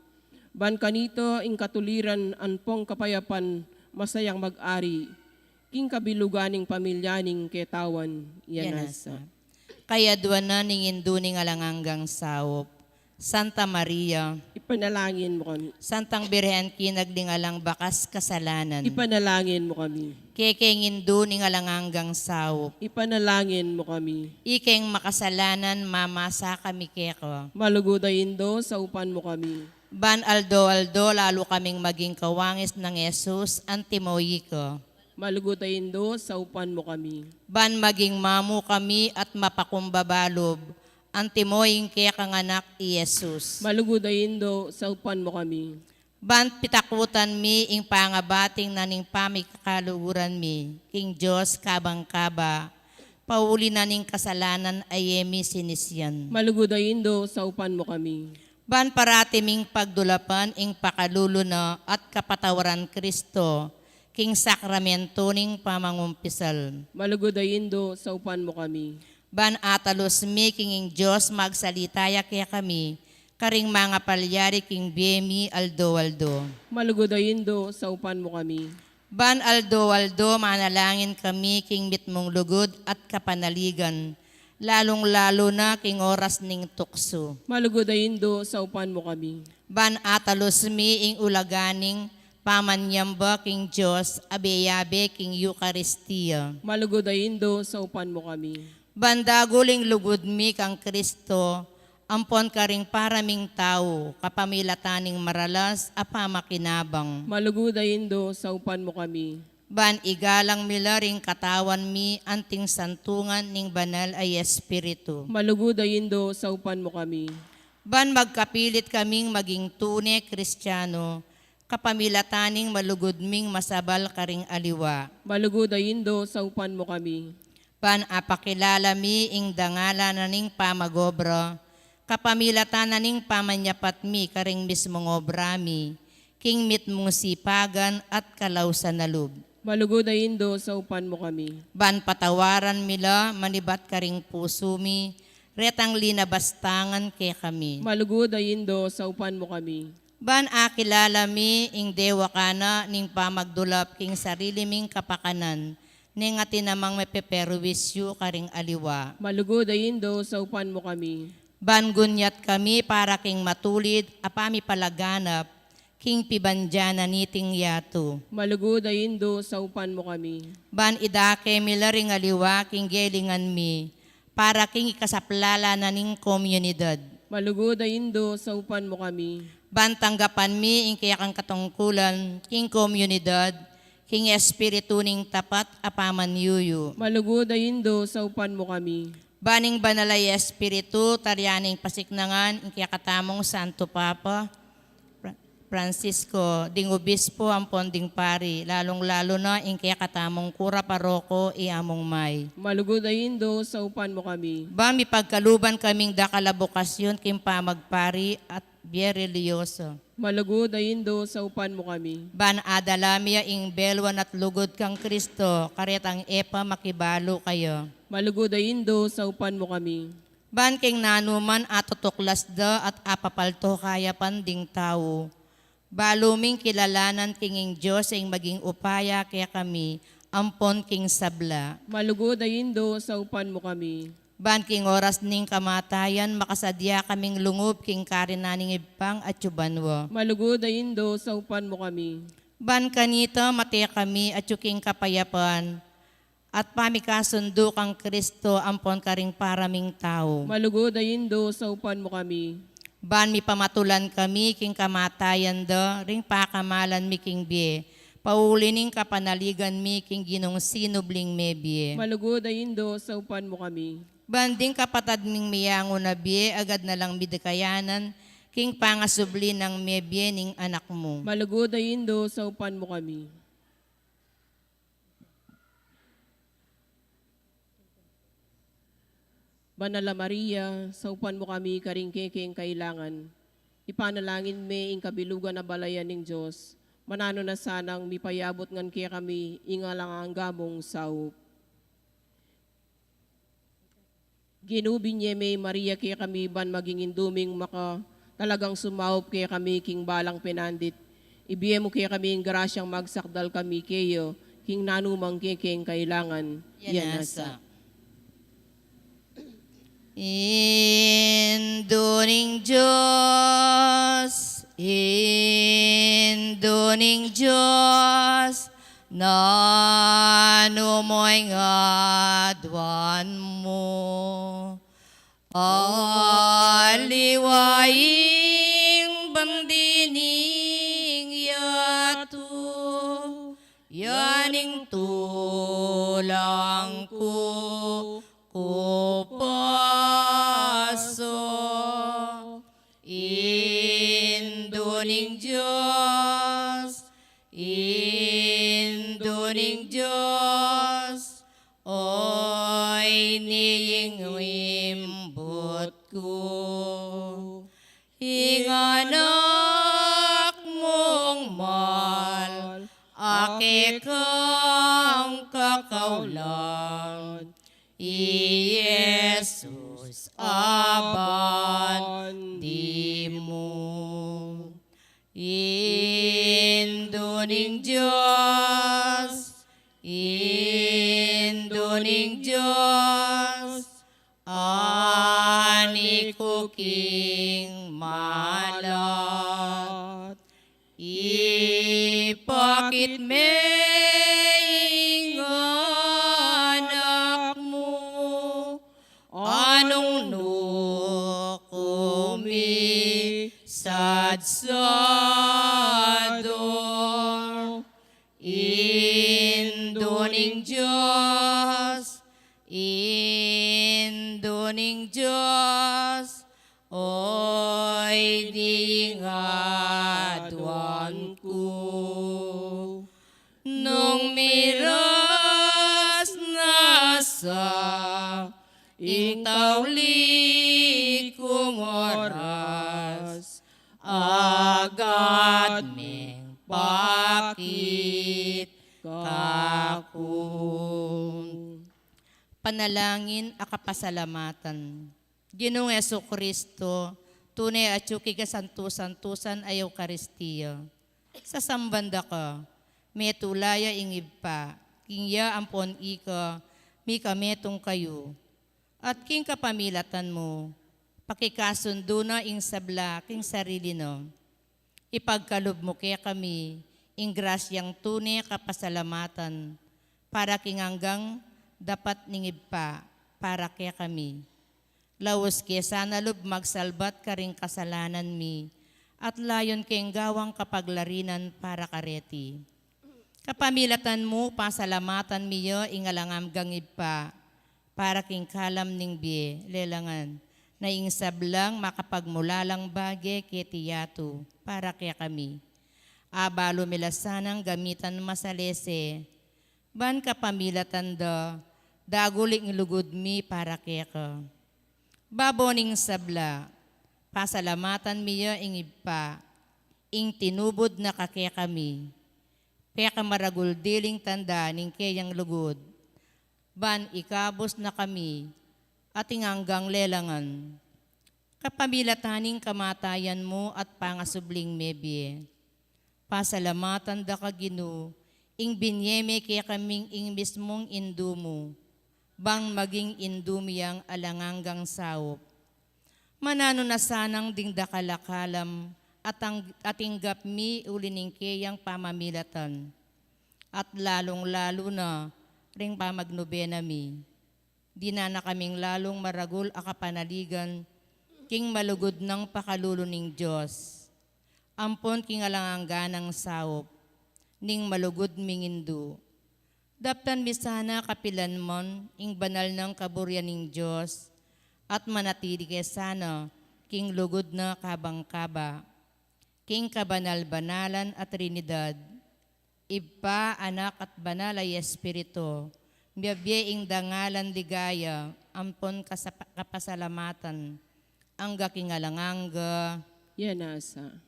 Ban kanito ing katuliran anpong kapayapan, masayang mag-ari, king kabiluganing pamilyaning ketawan, yanasa. Kaya duwan na ning induning alanganggang sawop. Santa Maria, Ipanalangin mo kami. Santang Birhen kinaglingalang bakas kasalanan. Ipanalangin mo kami. Kekeng induning alanganggang sawop. Ipanalangin mo kami. Ikeng makasalanan mamasa kami keko. Malugodayin do, sa upan mo kami. Ban aldo-aldo, lalo kaming maging kawangis ng Jesus, antimoyi ko. Malugutayin do, saupan mo kami. Ban maging mamu kami at mapakumbabalob, antimoying kaya kang anak i Jesus. Malugutayin do, saupan mo kami. Ban pitakutan mi ing pangabating naning pamikakaluguran mi, King Diyos kabang-kaba, pauli naning kasalanan ayemi sinisyan. Malugutayin do, saupan mo kami. Ban paratiming pagdulapan ing pakaluluno at kapatawaran Kristo, King sakramento ning pamangumpisal. Malugutayin do, saupan mo kami. Ban atalos mi king Diyos magsalitaya kaya kami, karing mga palyari king biyemi aldo-aldo. Malugutayin do, saupan mo kami. Ban aldo-aldo manalangin kami king mitmong lugod at kapanaligan, lalong-lalo na king oras ning tukso. Malugutayin do, saupan mo kami. Ban atalos mi ing ulaganing pamanyamba king Diyos, abeyabe king Eucharistia. Malugutayin do, saupan mo kami. Bandaguling lugod mi kang Kristo, ampon ka ring paraming tao, kapamilataning maralas, apamakinabang. Malugutayin do, saupan mo kami. Ban igalang mila ring katawan mi, anting santungan ning banal ay Espiritu. Malugutayin do, saupan mo kami. Ban magkapilit kaming maging tune Kristiyano, kapamilataning malugod ming masabal karing aliwa. Malugutayin do, saupan mo kami. Ban apakilala mi ing dangala na ning pamagobra, kapamilatan na ning pamanyapat mi karing mismong obra mi, king mit mong sipagan at kalawsan na loob. Malugutayin do, saupan mo kami. Ban patawaran mila, manibat karing puso mi, retang linabastangan ke kami. Malugutayin do, saupan mo kami. Ban akilala mi ing dewa kana ning pamagdulap king sarili ming kapakanan, ning atinamang mepeperwisyo karing aliwa. Malugutayin do, saupan mo kami. Ban gunyat kami para king matulid, apami palaganap, king pibandyana niting yato. Malugutayin do, saupan mo kami. Ban idake mila ring aliwa, king gelingan mi, para king ikasaplala na ning komunidad. Malugutayin do, saupan mo kami. Ban tanggapan mi ing kaya kang katungkulan, king komunidad, king espiritu ning tapat apaman yuyu. Malugutayin do, saupan mo kami. Baning banalay espiritu, taryaning pasiknangan, ing kaya katamong Santo Papa, Francisco, ding obispo ampon ding pari, lalong-lalo na ing kaya katamong kura paroko iamong may. Malugutayin do, saupan mo kami. Ba mi pagkaluban kaming dakalabokasyon kim pamagpari at biyerelyoso. Malugutayin do, saupan mo kami. Ban adalamia ing belwan at lugod kang Kristo, karetang epa makibalo kayo. Malugutayin do, saupan mo kami. Ban king nanuman atutuklas da at apapalto kaya panding tao. Baluming kilalanan kinging Diyos ing maging upaya kaya kami, ampon king sabla. Malugutayin do, saupan mo kami. Ban king oras ning kamatayan, makasadya kaming lungob king karinaning ibpang at yubanwa. Malugutayin do, saupan mo kami. Ban kanita mataya kami at yuking kapayapan, at pamikasundo kang Kristo ampon karing paraming tao. Malugutayin do, saupan mo kami. Ban mi pamatulan kami king kamatayan da, ring pakamalan mi king biye. Pauli ning kapanaligan mi king ginong sinubling mebye. Malugutayin do, saupan mo kami. Banding kapatad ming miyango na biye, agad na lang bidakayanan, king pangasubli ng mebye ning anak mo. Malugutayin do, saupan mo kami. Banala Maria, saupan mo kami karing kekeng kailangan. Ipanalangin me ing kabilugan na balayan ng Diyos. Manano na sanang mipayabot ngan kaya kami ingalang ang gamong saup. Ginubin niya may Maria kaya kami ban maging induming maka talagang sumaup kaya kami king balang penandit. Ibiye mo kaya kami ing grasyang magsakdal kami kayo king nanumang kekeng kailangan. Yanasa. Induning Diyos, induning Diyos, nanumoy ngadwan mo. Aliwaing bandi ning tulang ko kupaso. Induning Diyos, Induning Diyos, oy niying wimbot ko. Hinganak mong mal, ake kang kakaulan, Jesus aban di mo. Induning Diyos, Induning Diyos, ani ko king malat. Ipakit me ing anak mo, anong no kumi sadsado. Induning Diyos, Induning Diyos, oy di nga duwan ko. Nung miras na sa intawli kong oras, agad meng pakit kakun. Panalangin akapasalamatan. Ginoong Jesucristo, tunay at yuki ka santusan ay Eucharistia. Sa sambanda ka, may tulaya ingib pa, kingya ampon ika, mi kametong kayo. At king kapamilatan mo, pakikasundo na ing sabla, king sarili no. Ipagkalob mo kaya kami, ing grasyang tunay kapasalamatan, para king hanggang dapat ningib pa, para kaya kami. Lawas kaya sana lub magsalbat ka ring kasalanan mi, at layon keng gawang kapaglarinan para kareti. Kapamilatan mo, pasalamatan miyo, ingalangam gangib pa, para king kalam ning biye, lelangan, na ing sablang makapagmulalang bagay ketiyato, para kaya kami. Abalo milasanang gamitan masalese, ban kapamilatan da, daguling lugod mi para kaya ka. Baboning sabla, pasalamatan miyo ing ipa, ing tinubod na kakaya kami. Peka maragul diling tanda ning kayang lugod. Ban ikabos na kami, ating hanggang lelangan. Kapamilataning kamatayan mo at pangasubling mebye. Pasalamatan da ka Ginoo, ing binyeme kaya kaming ing mismong indumo, bang maging indumiyang alanganggang sawop. Manano na sanang ding dakalakalam ating gapmi ulining kayang pamamilatan, at lalong-lalo na ring pamagnobena mi. Di na kaming lalong maragul akapanaligan, king malugod ng pakalulo ning Diyos. Ampon king alangangganang sawop, ning malugod mingindu. Daptan misana kapilan mon, ing banal ng kaburyan ning Diyos, at manatili kay sana, king lugod na kabang-kaba, king kabanal-banalan at Trinidad, Iba, Anak at Banal ay Espiritu, biyabye ing dangalan ligaya, ampon kapasalamatan, angga kingalanganga, Yanasa.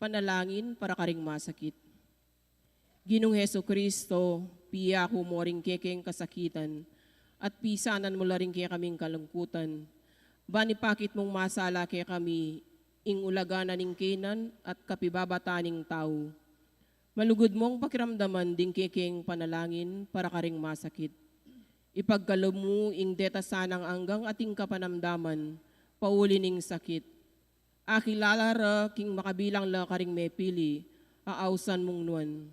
Panalangin para karing masakit. Ginong Jesucristo, piya ko mo ring kekeng kasakitan, at pisanan mo la rin kaya kaming kalungkutan. Bani pakit mong masala kaya kami, ing ulaganan ning kenan at kapibabataning tao. Malugod mong pakiramdaman ding kekeng panalangin para karing masakit. Ipagkalob mo ing deta sanang anggang ating kapanamdaman, pauli ning sakit. Akilala ra king makabilang la karing mepili, aawsan mong nuan.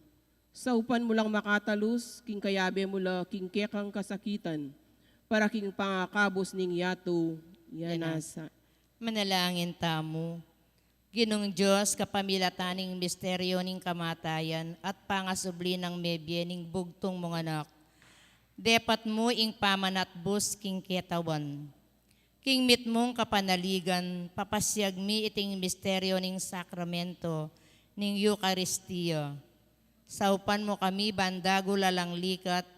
Saupan mo lang makatalus, king kayabe mo la king kekang kasakitan, para king pangakabos ning yato, yanasa. Manalangin tamo. Ginong Diyos, kapamilataning misteryo ning kamatayan at pangasubli ng mebyening bugtong mga anak. Depat mo ing pamanatbus king ketawan. King mit mong kapanaligan, papasyag mi iting misteryo ning sakramento ning Eucharistia. Saupan mo kami bandago lalang likat,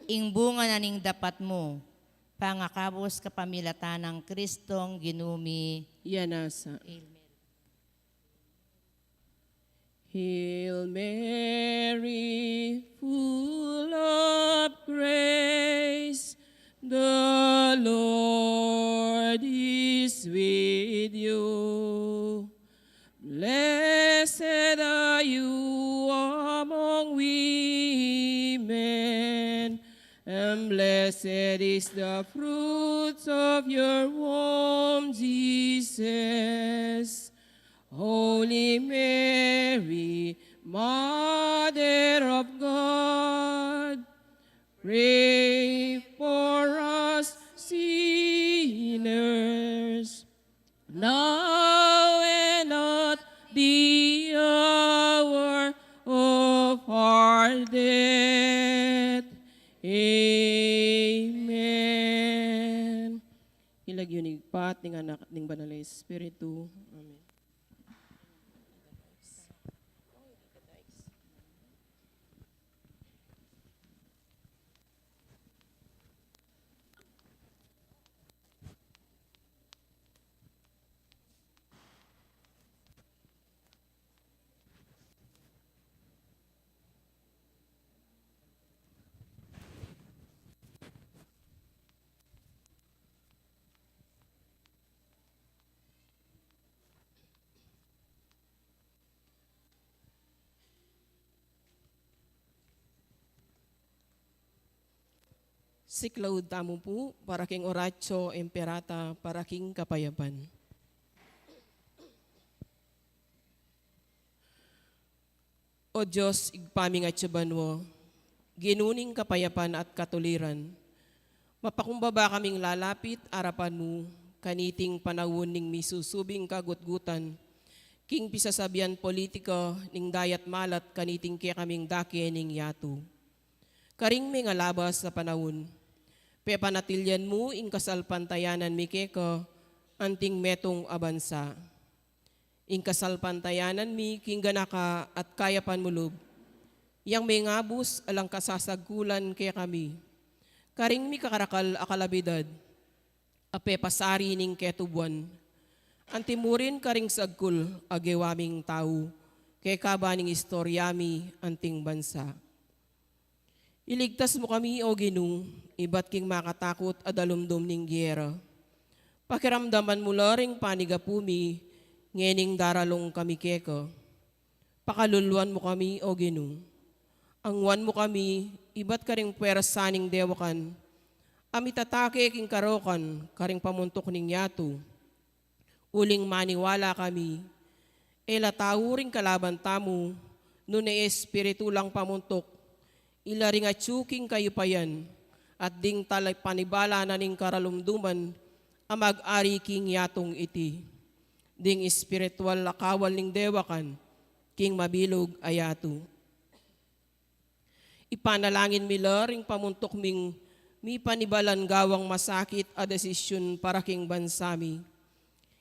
ing bunga na ning dapat mo, pangakabos kapamilatan ng Kristong ginumi. Yanasa. Amen. Hail Mary, full of grace, the Lord is with you. Blessed are you among women, and blessed is the fruit of your womb, Jesus. Holy Mary, Mother of God, pray for us sinners, now and at the hour of our death. Amen. Ilagyunig pat ning anak ning banal nga Espiritu. Amen. Siklaud tamo po, para king oratio imperata, para king kapayapan. O Diyos, igpaming at mo, ginuning kapayapan at katuliran. Mapakumbaba kaming lalapit, arapan mo, kaniting panawon ning misusubing kagutgutan, king pisasabian politika, ning dayat malat, kaniting kaya kaming dake ning yatu. Karing may ngalabas sa panahon, pepanatilyan mo ing kasalpantayanan mi keko, anting metong abansa. Ing kasalpantayanan mi king ganaka at kayapan mulub, yang may ngabus alang kasasagkulan kaya kami. Karing mi kakarakal akalabidad, ape pasari ning ketubuan, antimurin karing sagkul agewaming tao, kay kabaning istoryami anting bansa. Iligtas mo kami, O Ginoo, iba't king makatakot adalumdum ning giyera. Pakiramdaman mo laring panigapumi, ngening daralong kami keko. Pakaluluan mo kami, O Ginoo. Angwan mo kami, iba't karing pwersaning dewakan. Amitatake king karokan, karing pamuntok ning yatu. Uling maniwala kami, elatawuring kalaban tamo, nune espiritu lang pamuntok, ilaring at tsuking kayo pa yan, at ding talay panibala na ning karalumduman, amag-ari king yatong iti. Ding espiritual lakawal ning dewakan, king mabilog ayatu. Ipanalangin mila ring pamuntok ming mi panibalan gawang masakit a desisyon para king bansami.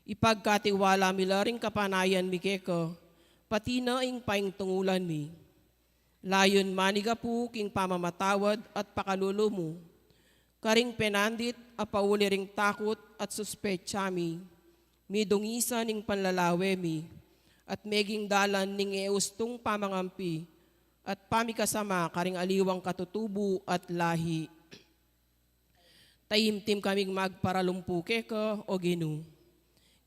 Ipagkatiwala mila ring kapanayan mi keko, pati na ing paing tungulan mi. Layon maniga po king pamamatawad at pakalulu mo. Karing penandit apauli ring takot at suspetsami. Midungisa ning panlalawe mi. At meging dalan ning eustong pamangampi. At pamikasama karing aliwang katutubo at lahi. Tayimtim kaming magparalumpu keko, O Ginoo.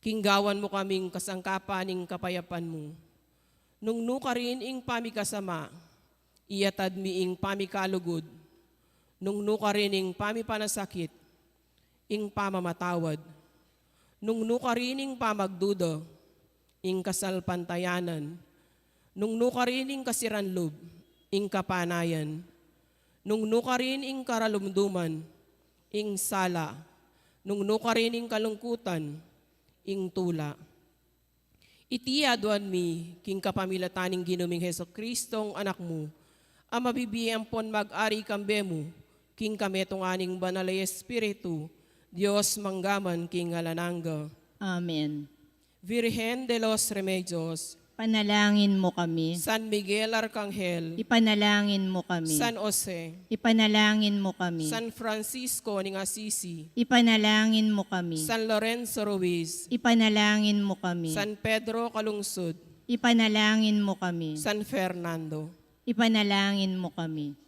Kinggawan mo kaming kasangkapaning kapayapan mo. Nung nuka rin ing pamikasama, iyatad mi ing pamikalugod, nung nuka rin ing pamipanasakit, ing pamamatawad, nung nuka rin ing pamagduda, ing kasalpantayanan, nung nuka rin ing kasiranlob, ing kapanayan, nung nuka rin ing karalumduman, ing sala, nung nuka rin ing kalungkutan, ing tula. Iti aduan mi, king kapamilataning ginuming Heso Kristong anak mo, ang mabibiyang pon mag-ari kambe mo, king kametong aning banalay Espiritu, Diyos manggaman king alanangga. Amen. Virgen de los Remedios, Panalangin mo kami. San Miguel Arcangel, Ipanalangin mo kami. San Jose, Ipanalangin mo kami. San Francisco ning Assisi, Ipanalangin mo kami. San Lorenzo Ruiz, Ipanalangin mo kami. San Pedro Calungsod, Ipanalangin mo kami. San Fernando. Ipanalangin mo kami.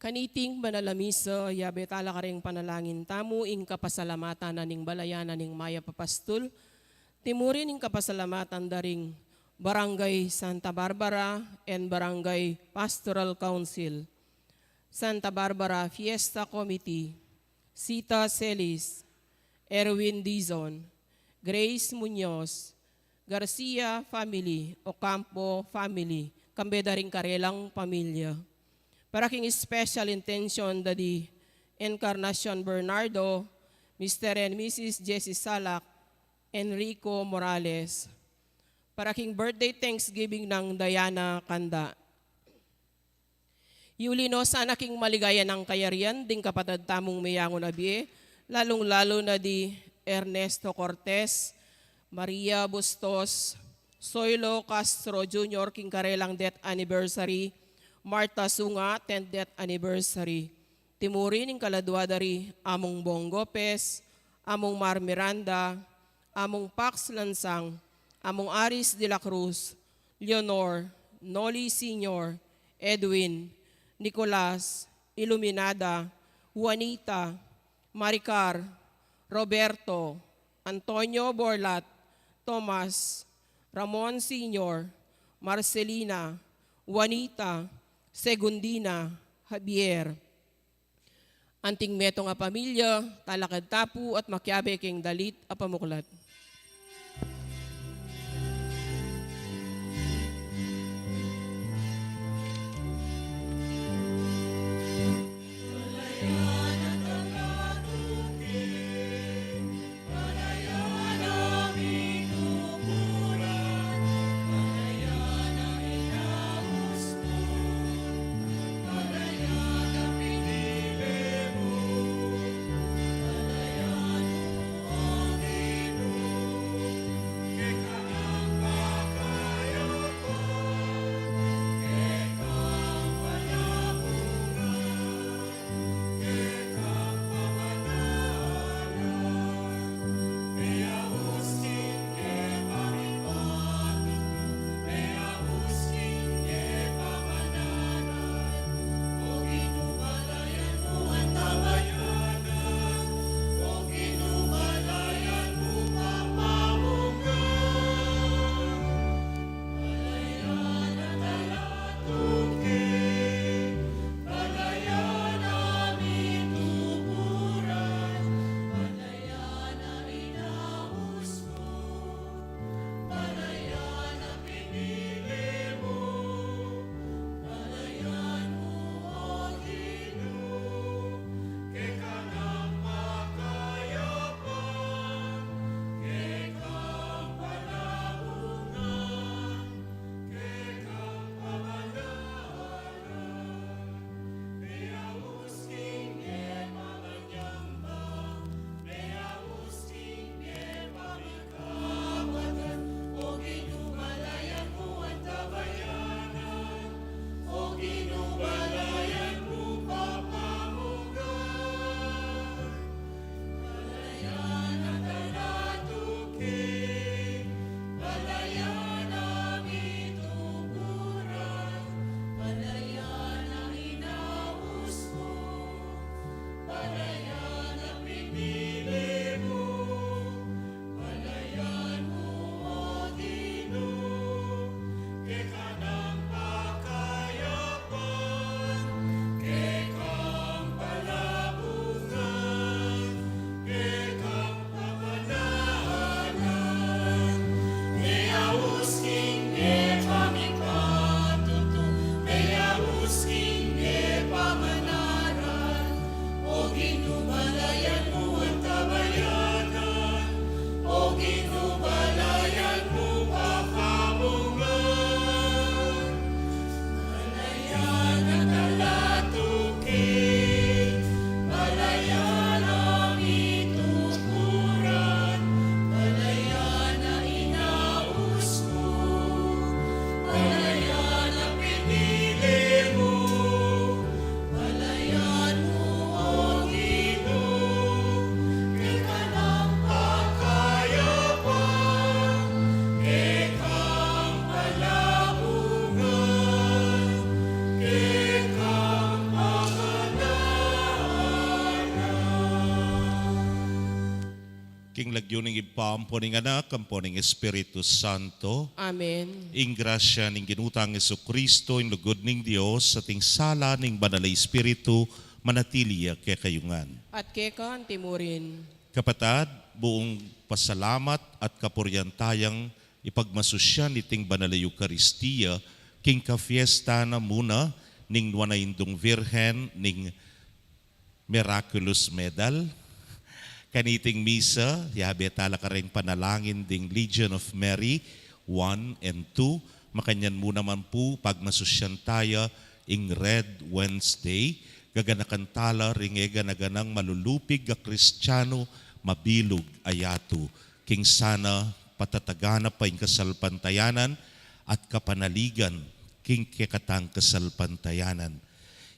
Kaniting manalamisa, yabe tala ka rin panalangin tamu, ing kapasalamatan na ning balayan na ning maya papastul, timurin ing kapasalamatan daring Barangay Santa Barbara and Barangay Pastoral Council, Santa Barbara Fiesta Committee, Sita Celis, Erwin Dizon, Grace Muñoz, Garcia Family, Ocampo Family, kambe daring karelang pamilya. Para king special intention da di Encarnacion Bernardo, Mr. and Mrs. Jessie Salak, Enrico Morales. Para king birthday Thanksgiving ng Diana Kanda. Yulino sana king maligaya ng kayarian, ding kapatid tamong mayango na biye, lalong-lalo na di Ernesto Cortez, Maria Bustos, Soylo Castro Jr. king karelang death anniversary, Marta Sunga, 10th death anniversary. Timurin ning kaladwadari, among Bong Gopez, among Mar Miranda, among Pax Lansang, among Aris de la Cruz, Leonor, Noli Sr., Edwin, Nicolas, Iluminada, Juanita, Maricar, Roberto, Antonio Borlat, Tomas, Ramon Sr., Marcelina, Juanita, Segundina, Javier. Anting metong a pamilya, talakad tapu at makyabe king dalit a pamuklat. King lagyo ning ipampo ning anak, kampo ning Espiritu Santo. Amen. Ing grasya ning ginutang Kristo, ing lugod ning Dios, sa ting sala ning banal na Espiritu, manatili kay kayungan. At kekan timurin. Kapatad, buong pasalamat at kapuryantayang ipagmasusyan iting banal na Eucharistia, king ka-fiesta na muna ning wanaindong Virhen ning Miraculous Medal. Kaniting misa, yabe tala ka rin panalangin ding Legion of Mary 1 and 2. Makanyan mo naman po pagmasusyan tayo ing Red Wednesday. Gaganakan tala ringega na ganang malulupig a Kristiyano mabilog ayato. King sana patatagana pa ing kasalpantayanan at kapanaligan king kekatang kasalpantayanan.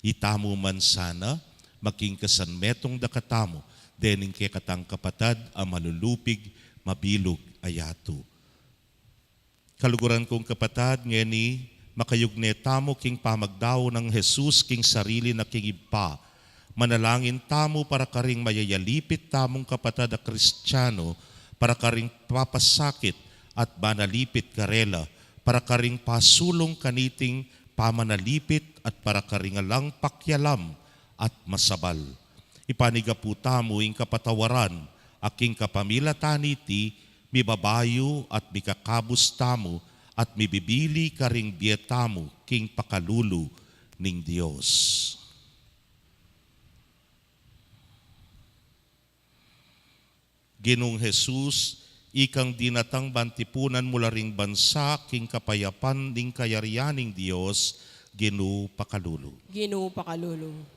Itamo man sana making kasanmetong dakatamo dening kekatang kapatad a malulupig mabilog ayato. Kaluguran kong kapatad ngeni makayugne tamo king pamagdao ng Jesus king sarili na king ipa. Manalangin tamo para karing mayayalipit tamong kapatad a Kristiyano, para karing papasakit at banalipit karela, para karing pasulong kaniting pamanalipit at para karing alang pakyalam at masabal. Ipaniga po tamo ing kapatawaran, aking kapamilatan iti, mibabayo at mikakabus tamo, at mibibili karing bietamo king pakalulu ning Dios. Ginong Jesus, ikang dinatang bantipunan mula ring bansa, king kapayapan ning kayarianing Dios, Ginu pakalulu. Ginu pakalulu.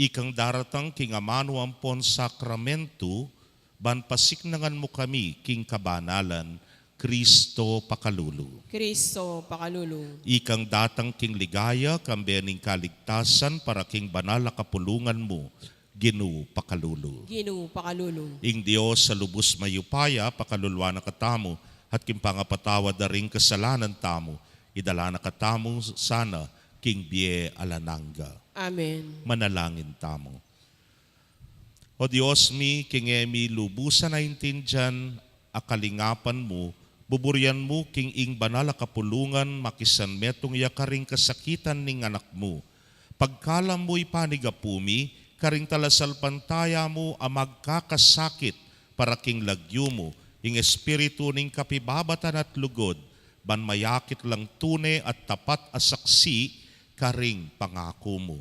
Ikang daratang king amano ampon sakramento, ban pasiknangan mo kami king kabanalan, Kristo pakalulu. Kristo pakalulu. Ikang datang king ligaya, kambening kaligtasan para king banal na kapulungan mo, Ginu pakalulu. Ginu pakalulu. Ing Dios sa lubos mayupaya, pakalulwa na katamo, at king pangapatawad na ring kasalanan tamo, idala na katamo sana, king bie alananga. Amen. Manalangin tamo. O Diyos mi, king emi lubusan na intindihan, akalingapan mo, buburian mo king ing banal a kapulungan, makisan metong yakaring kasakitan ning anak mo. Pagkalam mo ipanigapumi, karing talasalpantaya mo ang magkakasakit para king lagyo mo, ing espiritu ning kapibabatan at lugod, ban mayakit lang tune at tapat asaksi, karing pangako mo.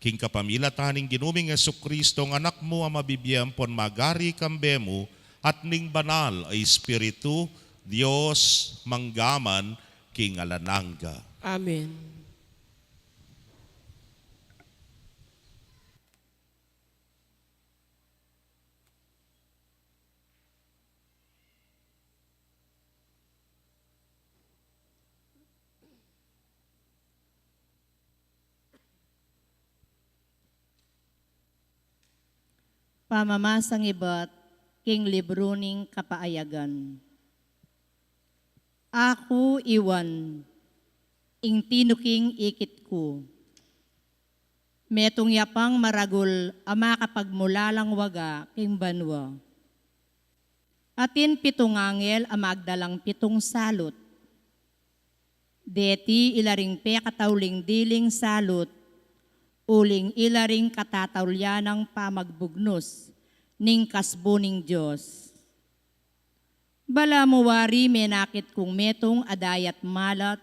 King kapamilataning ginuming Jesucristo ng anak mo ang mabibiyam pon magari kambe mo, at ning banal ay espiritu, Diyos manggaman king alananga. Amen. Pamamasang ibat, king libruning kapaayagan. Ako iwan, ing tinuking ikit ko. Metong yapang maragul ama kapagmulalang waga king banwa. Atin pitong angel amagdalang pitong salot. Deti ilaring pe katauling diling salot, uling ilaring katatawlyanang pamagbugnos, ning kasbuning Diyos. Bala mo wari menakit kung metong adayat malat,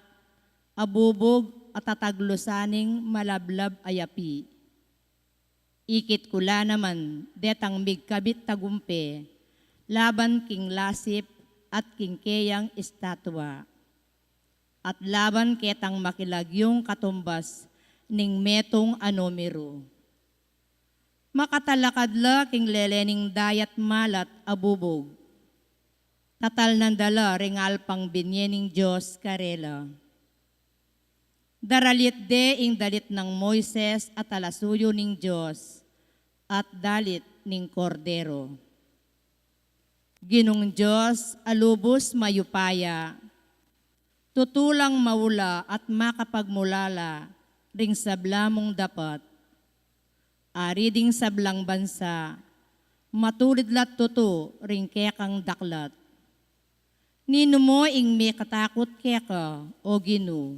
abubog at tataglusaning malablab ayapi. Ikit kula naman, detang migkabit tagumpe, laban king lasip at king keyang estatwa. At laban ketang makilagyong katumbas, ning metong anomero. Makatalakadla king lelening dayat malat abubog. Tatal nandala ringal pang binyening Diyos karela. Daralit de ing dalit ng Moises at alasuyo ning Diyos at dalit ning Kordero. Ginong Diyos alubos mayupaya, tutulang mawula at makapagmulala ring sablamong dapat, ari ding sablang bansa, matulid lat tuto ring kekang daklat. Nino mo ing may katakot keka o Gino,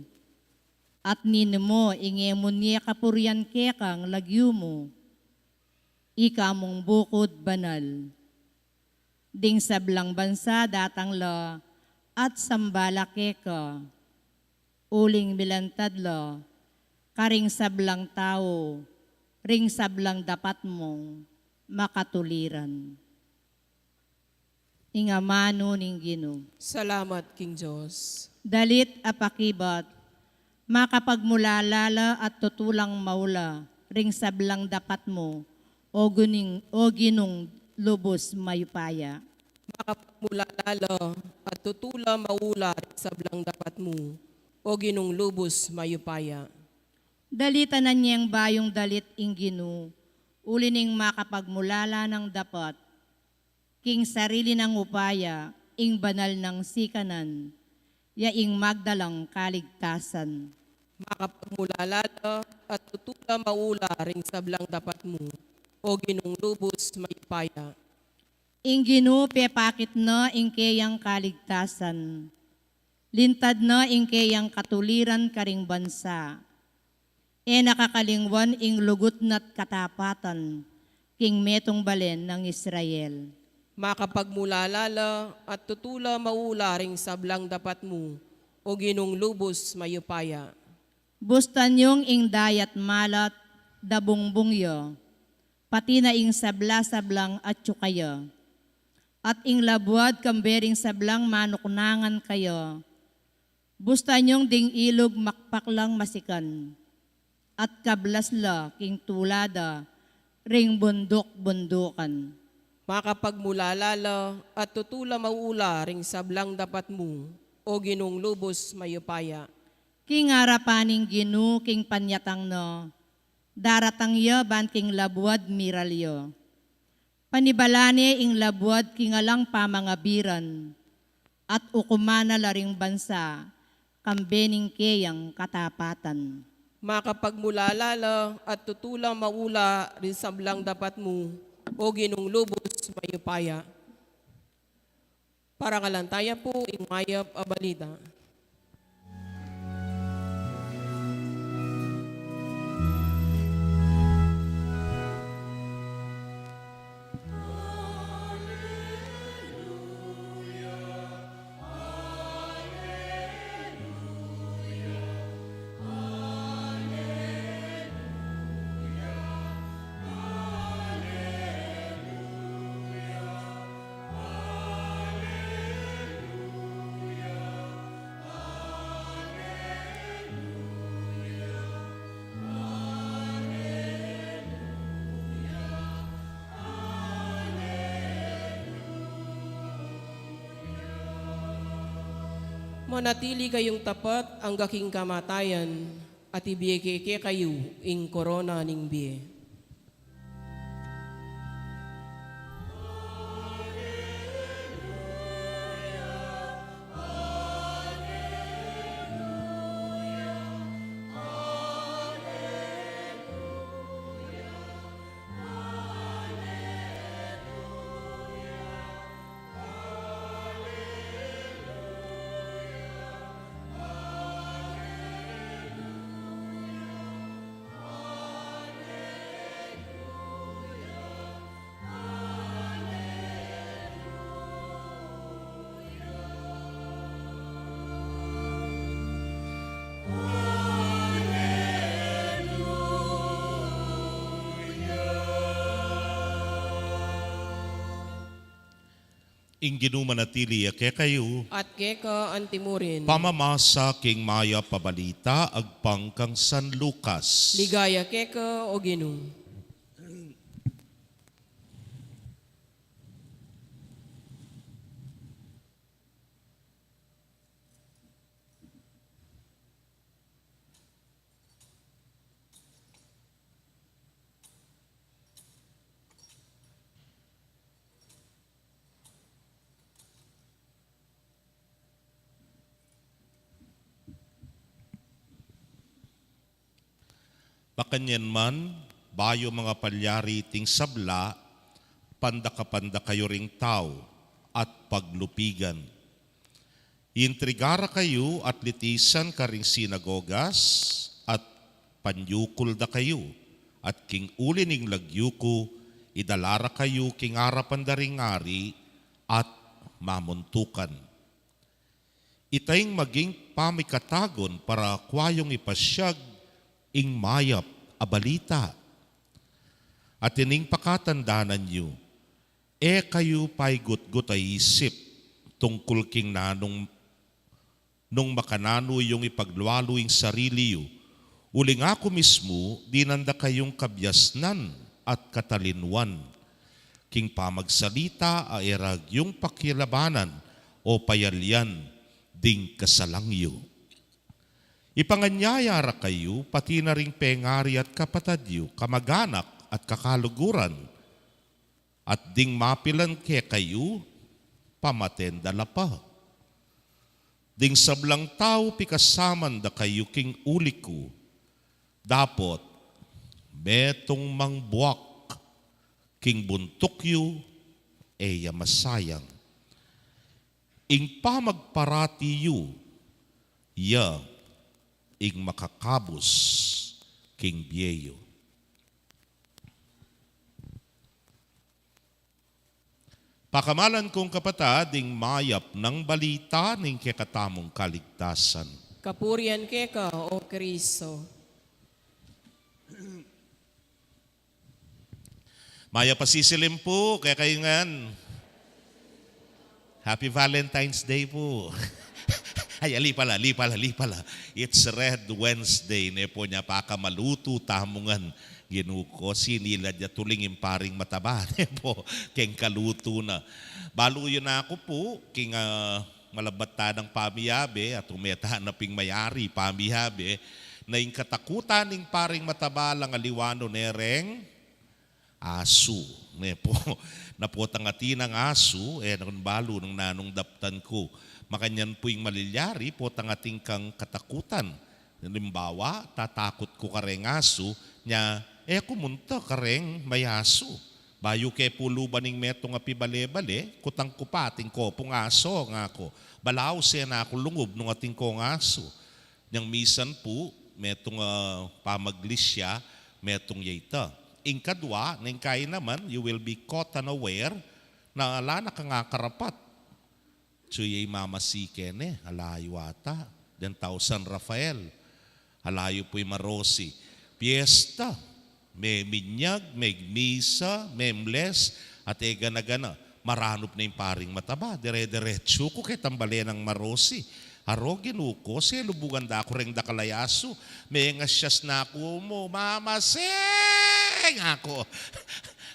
at nino mo ing emon niya kapuryan kekang lagyo mo, ika mong bukod banal. Ding sablang bansa datang la at sambala keka, uling milantad la, karing sablang tao, ring sablang dapat mong makatuliran. Ingamano ning Gino. Salamat, King Diyos. Dalit apakibat, makapagmulalala at tutulang maula, ring sablang dapat mo, o ginong lubos mayupaya. Makapagmula lalo at tutula maula sa blang dapat mo, o ginong lubos mayupaya. Dalitanan niyang bayong dalit ing Gino, ulining makapagmulala ng dapat, king sarili ng upaya, ing banal ng sikanan, yaing magdalang kaligtasan. Makapagmula lalo at tutula maula ring sa blang dapat mo, o ginong lubos mayupaya. Ing Gino pepakit na ing kayang kaligtasan, lintad na ing kayang katuliran karing bansa, nakakalingwan ing lugot na't katapatan, king metong balen ng Israel. Makapagmula lalo at tutula maula ring sa blang dapat mo, o ginong lubos mayupaya. Bustan yung ing dayat malat, dabungbungyo, pati na ing sabla-sablang at tsukaya, at ing labuad kambering sablang manuknangan kayo. Bustan yung ding ilog makpaklang masikan, at kablasla king tulada, ring bundok-bundukan. Makapagmula lalo at tutula maula ring sa blang dapat mo, o ginong lubos mayupaya. King arapaning Gino king panyatang no, daratang yo ban king labuad miralyo. Panibalane ing labuad king alang pamangabiran, at ukumana laring bansa, kambening keyang katapatan. Makapagmula lalo at tutula maula rin sa blang dapat mo, o ginong lubos mayupaya. Para kalantaya po, ing mayap abalita. Manatili kayong tapat ang gaking kamatayan at ibigay kayo ing korona ning biye. Ing ginumanatili ake kayo, At keka antimurin, pamamasa king maya pabalita agpangkang San Lucas. ligaya keka o ginong. Pakanyan man, bayo mga palyari ting sabla, panda kayo ring tao at paglupigan. Intrigara kayo at litisan ka ring sinagogas at panyukul da kayo at king ulining lagyuko idalara kayo king arapan da ring ngari at mamuntukan. Itayng maging pamikatagon para kwayong ipasyag ing mayap a balita. At ining pakatandanan nyo, kayo pa'y gut-gut ay isip tungkol king nanong nung makanano yung ipaglwaluing sarili yo. Uling ako mismo, dinanda kayong kabyasnan at katalinwan. King pamagsalita aerag yung pakilabanan o payalyan ding kasalangyo. Ipanganyayara kayo, pati na ring pengari at kapatadyo, kamaganak at kakaluguran, at ding mapilan ke kayo, pamaten dala pa. Ding sablang tao pikasaman da kayo king uliku, dapot betong mangbuak king buntukyo eya masayang. Ing pamagparati yu, ya ing makakabos king biyeyo. Pakamalan kong kapatad, ding mayap ng balita ng kekatamong kaligtasan. Kapurian keka, O Kristo. Maya pasisilim po, kaya kayo ngan. Happy Valentine's Day po. Ay, ali pala. It's Red Wednesday. Ne po niya pakamaluto tamungan. Ginuko, sinila niya tuling imparing mataba. Ne po, keng kaluto na. Baluyo na ako po, king malabata ng pamiyabe at umeta na ping mayari pamiyabe na yung katakutan ng paring mataba lang aliwano nereng asu. Ne po, napotangati ng asu, nang balo ng nanong daptan ko. Makanyan po yung malilyari, po tangating kang katakutan. Halimbawa, tatakot ko kareng asu, niya, kumunta kareng may asu. Bayo ke puluban ng metong apibale-bale, kutang kupating ko, pong aso nga ako. Balaw siya na ako lungob nung ating kong aso. Niyang misan po, metong pamaglisya, metong yayta. Ing kadwa, nang kaya naman, you will be caught unaware na ala na ka nga karapat. Chuyay mamasike halayo ata. Den tao San Rafael. Halayo po'y marosi. Piesta. May minyag, may misa, may mles, at gana-gana. Maranop na yung paring mataba. Dire-diretso ko kay tambali ng marosi. Haro ginuko, siya lubugan da ako rin da kalayaso. May ngasyas na ako mo, mamasing ako.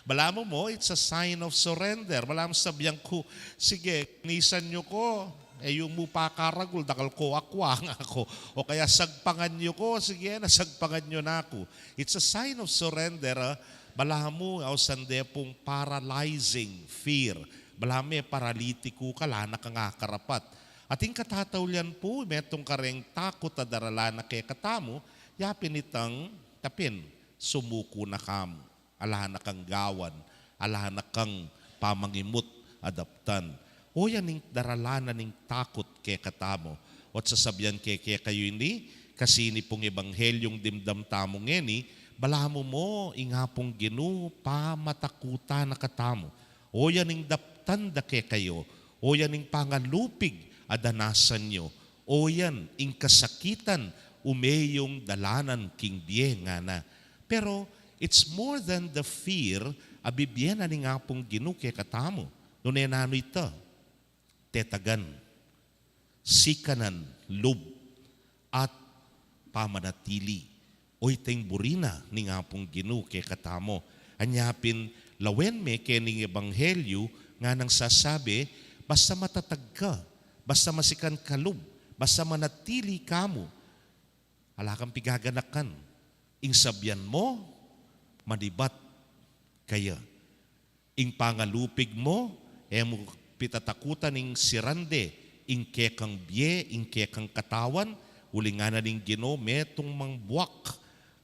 Balamo mo, it's a sign of surrender. Balamo sabihan ko, sige, nisan nyo ko. Yung mo pakaragul, dakal ko akwa nga ako. O kaya sagpangan nyo ko, sige, nasagpangan nyo na ako. It's a sign of surrender. Balamo, sande pong paralyzing fear. Balamo, paralitiko ka, lana ka nga karapat. Ating katatawlian po, metong kareng takot na darala na kay katamo, yapin itang tapin, sumuko na kamo. Alahan na kang gawan, alahan na kang pamangimut, adaptan. O yan yung daralanan ng takot kay katamo. O sasabihan kay kayo ini, kasi ni pong ebanghelyong dimdam tamong ngeni, balamo mo, ingapong ginu, pamatakuta na katamo. O yan yung daptan da kay kayo, o yan yung pangalupig, adanasan nyo. O yan, yung kasakitan, umeyong dalanan king biye nga na. Pero, it's more than the fear, abibyen na ni nga pong ginuke katamo. Noon nano ito, tetagan, sikanan, lub, at pamanatili. O iteng burina ni nga pong ginuke katamo. Anyapin, lawen me kening ebanghelyo nga nang sasabi, basta matatag ka, basta masikan kalub, basta manatili kamo, alakang pigaganakan. Ing sabyan mo, manibat kaya. Ing pangalupig mo, mo pitatakutan ing sirande, ing kekang biye, ing kekang katawan, ulinganan ing Ginoo metong mangbuak,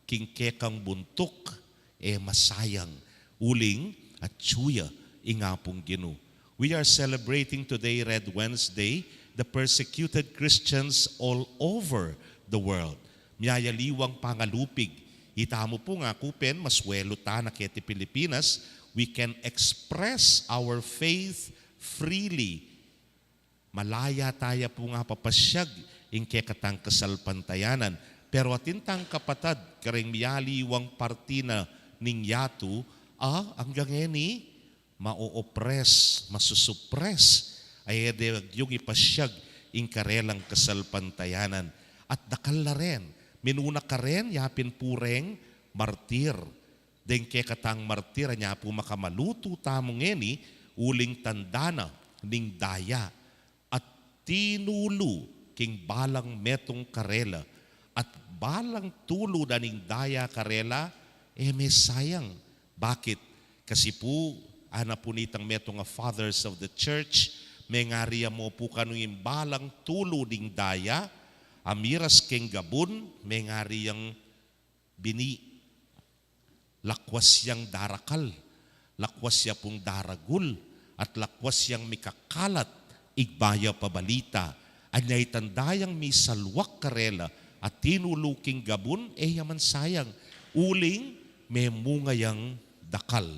king kekang buntok, masayang uling at tsuya ingapong Ginoo. We are celebrating today, Red Wednesday, the persecuted Christians all over the world. Miyayaliwang pangalupig. Itamo po nga kupen, maswelo ta na keti Pilipinas, we can express our faith freely. Malaya tayo po nga papasyag in kekatang kasalpantayanan. Pero atintang kapatad, karing miyaliwang partina ning yatu, hanggang eni, ma-oppress, masusuppress, ay yung ipasyag in karelang kasalpantayanan. At dakal na rin, minuna ka rin, yapin pureng martir. Den kekatang martir, niya po makamaluto tamong eni, uling tandana ning daya. At tinulu king balang metong karela. At balang tulo na ning daya karela, may sayang. Bakit? Kasi po, ana po nitang metong fathers of the church, may ngariya mo po kanong balang tulo ning daya, amiras keng gabun, may ngariyang bini. Lakwas yang darakal, lakwas ya pong daragul, at lakwas yang mikakalat, igbaya pabalita. Anyay tandayang may salwak karela, at tinuluking gabun, yaman sayang. Uling, may mungayang dakal.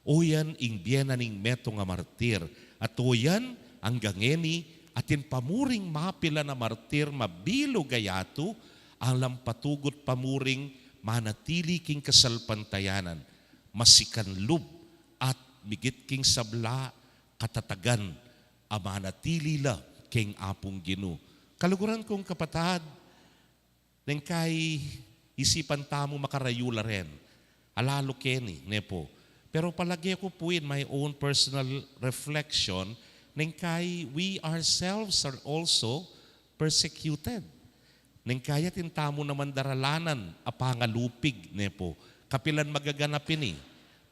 O yan, ingbiena ning meto nga martir. At o yan, ang gangeni, atin pamuring mapila na martir, mabilo gayato, ang lampatugot pamuring manatili king kasalpantayanan, masikanlub at migit king sabla, katatagan, amanatili la king apong Ginoo. Kaluguran kong kapatad, nang kay isipan tamo makarayula rin, alalo keni, nepo. Pero palagi ko po in my own personal reflection, nang kay we ourselves are also persecuted. Nang kaya tintamo naman daralanan, apangalupig, nepo. Kapilan magaganapin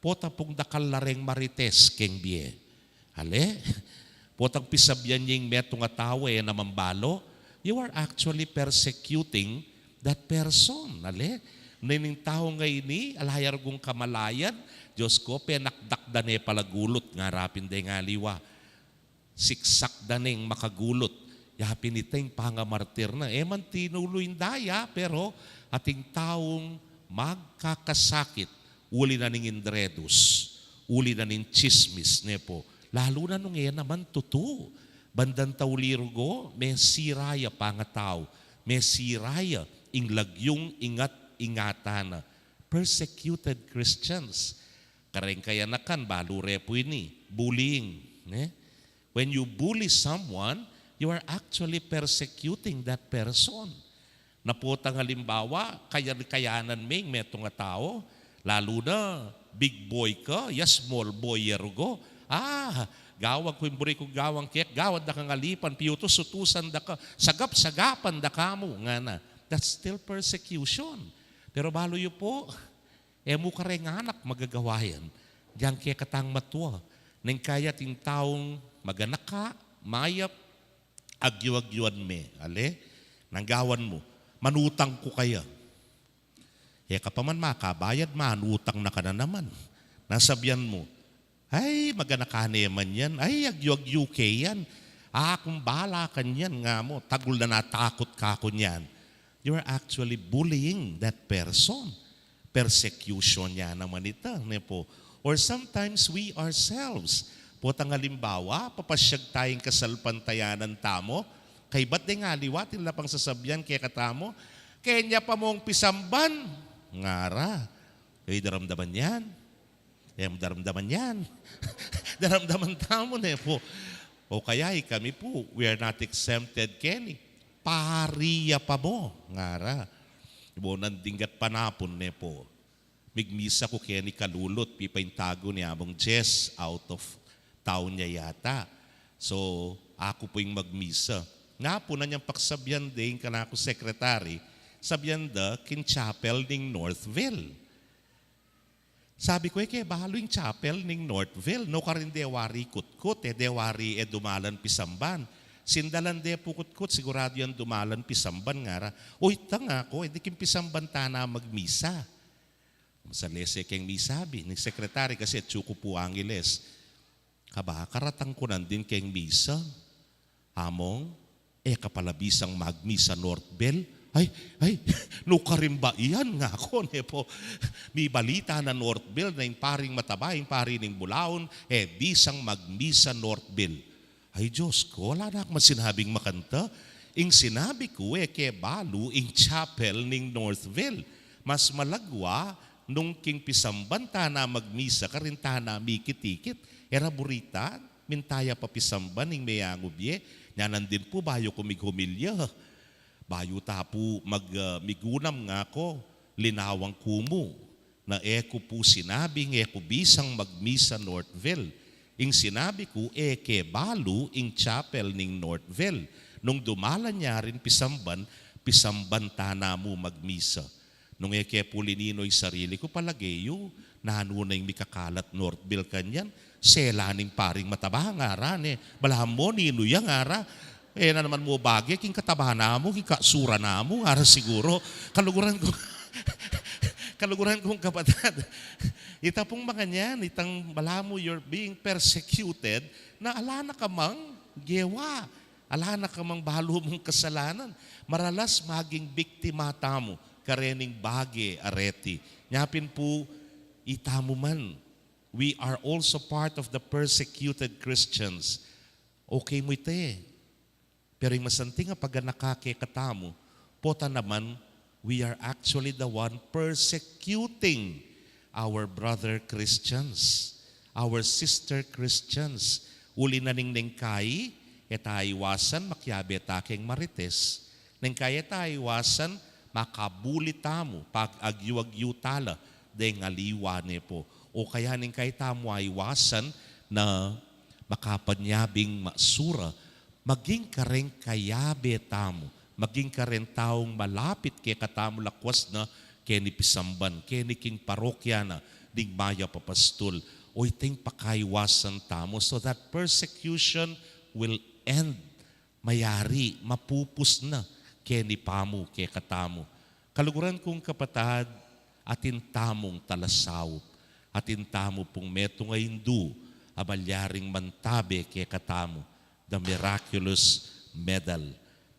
pota pong dakal lareng marites keng biye. Ale, potang pisabyan yung metong atawe na mambalo, you are actually persecuting that person. Ale, naning tao ngay ni, alayar gong kamalayan, Diyos ko, penakdakdane palagulot, nga rapin de nga liwa. Siksak daneng makagulot, yapin iteng pangamartir na. Man tinuloy daya, pero ating taong magkakasakit, uli na ning indredus, uli na ning chismis, nepo. Lalo na nung naman totoo. Bandan taulirgo, may siraya pangatao, may siraya ing lagyong ingat-ingatana. Persecuted Christians. Kareng kaya nakan, balo repo ini, bullying. When you bully someone, you are actually persecuting that person. Napotang halimbawa, kayanan ming metong tao, lalo na big boy ka, small boy yerugo. Gawag ko yung buri ko gawang kek, gawad da kang alipan, piyutos, sutusan da ka, sagap-sagapan da ka mo. Nga na, that's still persecution. Pero balo yu po, mo ka rin anak magagawayan. Diyan kaya katang matwa. Nang kaya ting taong maganak ka, mayap, agyo-agyuan me. Ale, nanggawan mo, manutang ko kaya. Kapaman makabayad, manutang na ka na naman. Nasabyan mo, ay, maganakane man yan. Ay, agyo-agyo kay yan. Kung bala kan yan nga mo, tagul na natakot ka ko yan. You are actually bullying that person. Persecution niya naman ito. Nepo. Or sometimes we ourselves, potang halimbawa, papasyag tayong kasalpantayanan tamo, kay ba't di nga liwatin na pang sasabyan kaya katamo, kaya pa mong pisamban, ngara, kaya daramdaman yan. Daramdaman yan. Daramdaman tamo, nepo. O kaya kami po, we are not exempted, Kenny. Pariya pa mo, ngara. Ibo nandingat panapon, nepo. Migmisa ko Kenny kalulot, pipaintago ni Abong Jess out of town niya yata. So, ako po yung magmisa. Nga po na niyang paksabyan din ka na ako sekretary, sabyan da kin chapel ning Northville. Sabi ko, kaya bahalo yung chapel ning Northville. No ka rin dewari kutkut, dewari dumalan pisamban. Sindalan de pukut-kut, sigurado yan dumalan pisamban nga ra. Uy, tanga ko, di kim pisamban ta na magmisa. Sa lese keng misabi, ni sekretary kasi tsuko po Angeles, kaba karatang ko nandin keng misa, among, kapalabisang magmisa North Bell, ay, nukarimba iyan nga ako, ne po. May balita na North Bell na yung paring mataba, yung paring ng Bulaon, bisang magmisa North Bell. Ay Diyos ko, wala na akong masinabing makanta. Ing sinabi ko, kebalu, ing chapel ning Northville. Mas malagwa, nung king pisambanta na magmisa, karinta na mikitikit, era burita, mintaya pa pisamban ning mayangubye, nyanan din po bayo ko mighumilya. Bayo tapo migunam nga ko, linawang kumo, na eko po sinabing eko bisang magmisa Northville. Ing sinabi ko, kebalu, ing chapel ning Northville. Nung dumalan niya rin pisamban tana mo magmisa. Nung pulinino'y sarili ko palageyo, nanunay mikakalat Northville kanyan, selaning paring mataba nga ran balaham mo, nino yang ara, na naman mo bagay, king kataba na mo, king kasura na mo, ara siguro, kaluguran ko, kaluguran kong kapatid. Itapong mga niyan, itang balamo you're being persecuted, na ala na kamang gewa. Ala na kamang bahalo mong kasalanan. Maralas maging biktima tamo, karening bage areti. Nyapin po, itamo man. We are also part of the persecuted Christians. Okay mo ite. Pero yung masanting nga pag nakake katamo, pota naman, we are actually the one persecuting our brother Christians, our sister Christians. Uli na ning kai, etaiwasan makyabe taking marites. Neng kaya etaiwasan makabuli tamo pag agyuagyu tala deng aliwane po. O kaya ning kaya tamo aiwasan na makapanyabing masura, maging kareng kayabe tamo, maging karen taong malapit kay katamo lakwas na keni pisamban, keni king parokya na ding maya papastul. O iting pakaiwasan tamo so that persecution will end, mayari, mapupus na, keni pamu, ke katamo. Kaluguran kong kapatad, atin tamong talasaw, atin tamo pong meto ngayon do, abalyaring mantabe ke katamo, the miraculous medal.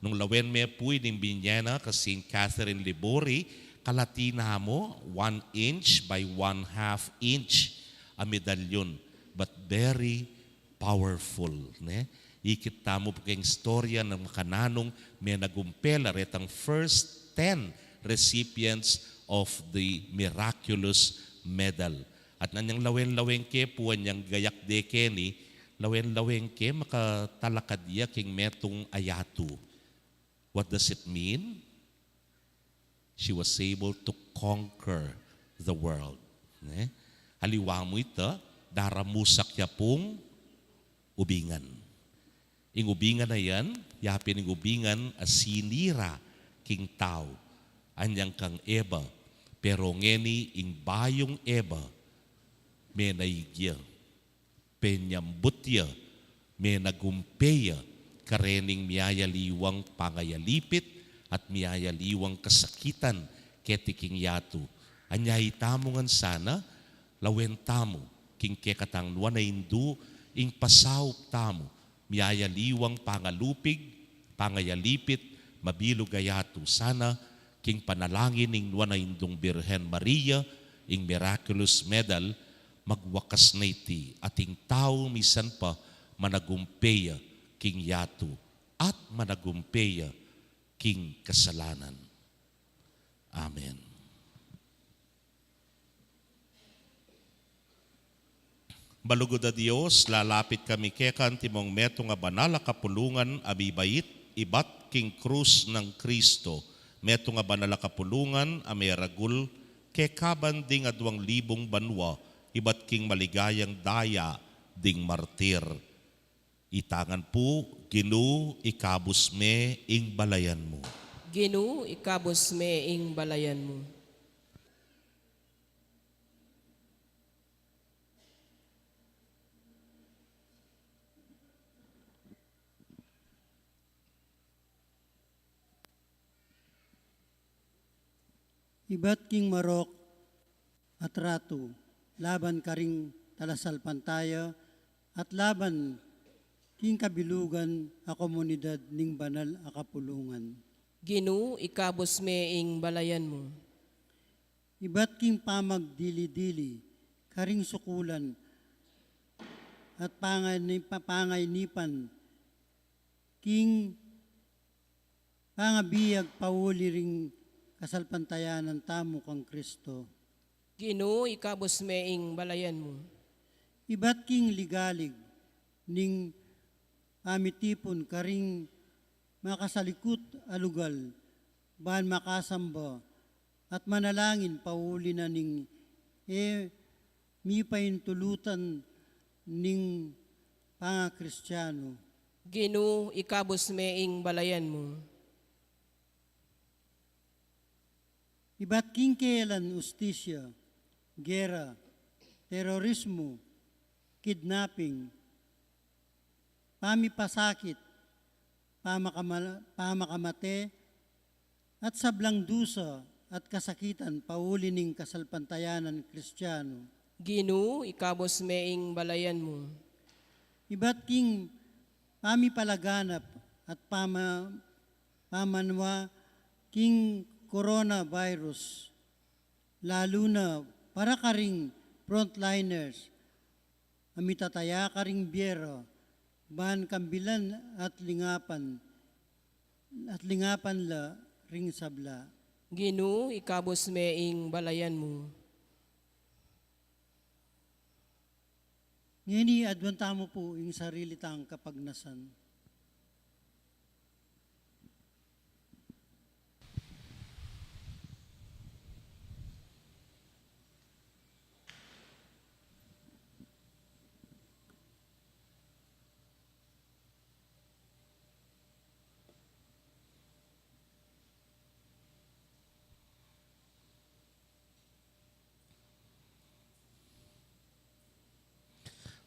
Nung lawen me puy ng binyana ka St. Catherine Libori, kalatina mo, 1 inch by 1/2 inch, a medalyon, but very powerful. Ne? Ikita mo po kayong storya ng kananong may nagumpela retang first 10 recipients of the miraculous medal. At nanyang lawen-lawen ke po anyang gayak de keni, lawen-lawen ke makatalakadya king metong ayatu. What does it mean? She was able to conquer the world. Ne? Haliwa mo ito, daramusak ya pong ubingan. Ing ubingan na yan, yapin ing ubingan asinira king tao. Anyang kang eba. Pero ngeni ing bayong eba, may naigya. Penyambutya, may nagumpeya, karening miyayaliwang pangayalipit at miyayaliwang kasakitan ketiking yatu. Anyay tamongan sana, lawen tamo, king kekatang nuwan na indu, ing pasawp tamo, miyayaliwang pangalupig, pangayalipit, mabilugayatu. Sana, king panalangin ing nuwan na indong Birhen Maria, ing miraculous medal, magwakas na iti, ating tao misan pa managumpeya king yatu at managumpeya king kasalanan. Amen. Balugod a Dios, lalapit kami kekan timong meto nga banal a kapulungan abibait ibat king krus ng Kristo. Meto nga banal a kapulungan ameragul kekaban ding a 2,000 banwa ibat king maligayang daya ding martir. Itangan po, Ginu, ikabus me ing balayan mo. Ginu, ikabos me ing balayan mo. Ibat king marok, at rato, laban karing talasalpantaya, at laban king kabilugan a komunidad ning banal a kapulungan. Ginu, ikabos me ing balayan mo. Iba't king pamag dili-dili, karing sukulan, at pangaynipan, king pangabiyag pauli ring kasalpantayanan tamo kang Kristo. Ginu, ikabos me ing balayan mo. Iba't king ligalig, ning amitipon karing makasalikut alugal, bahan makasamba, at manalangin pauli na ning mi paintulutan ning pangakristyano. Ginu, ikabos me ing balayan mo. Iba't king kailan ustisya, gera, terorismo, kidnapping, pamipasakit, pamakamate, at sablang dusa at kasakitan pauli ning kasalpantayanan Kristiyano. Ginu, ikabos me ing balayan mo. Iba't king pamipalaganap at pamanwa king coronavirus, lalo na para karing frontliners, amitataya karing biyero, bahan kambilan at lingapan la ring sabla. Ginu, ikabos me ing balayan mo. Ngini adwanta mo po yung sarili tang kapagnasan.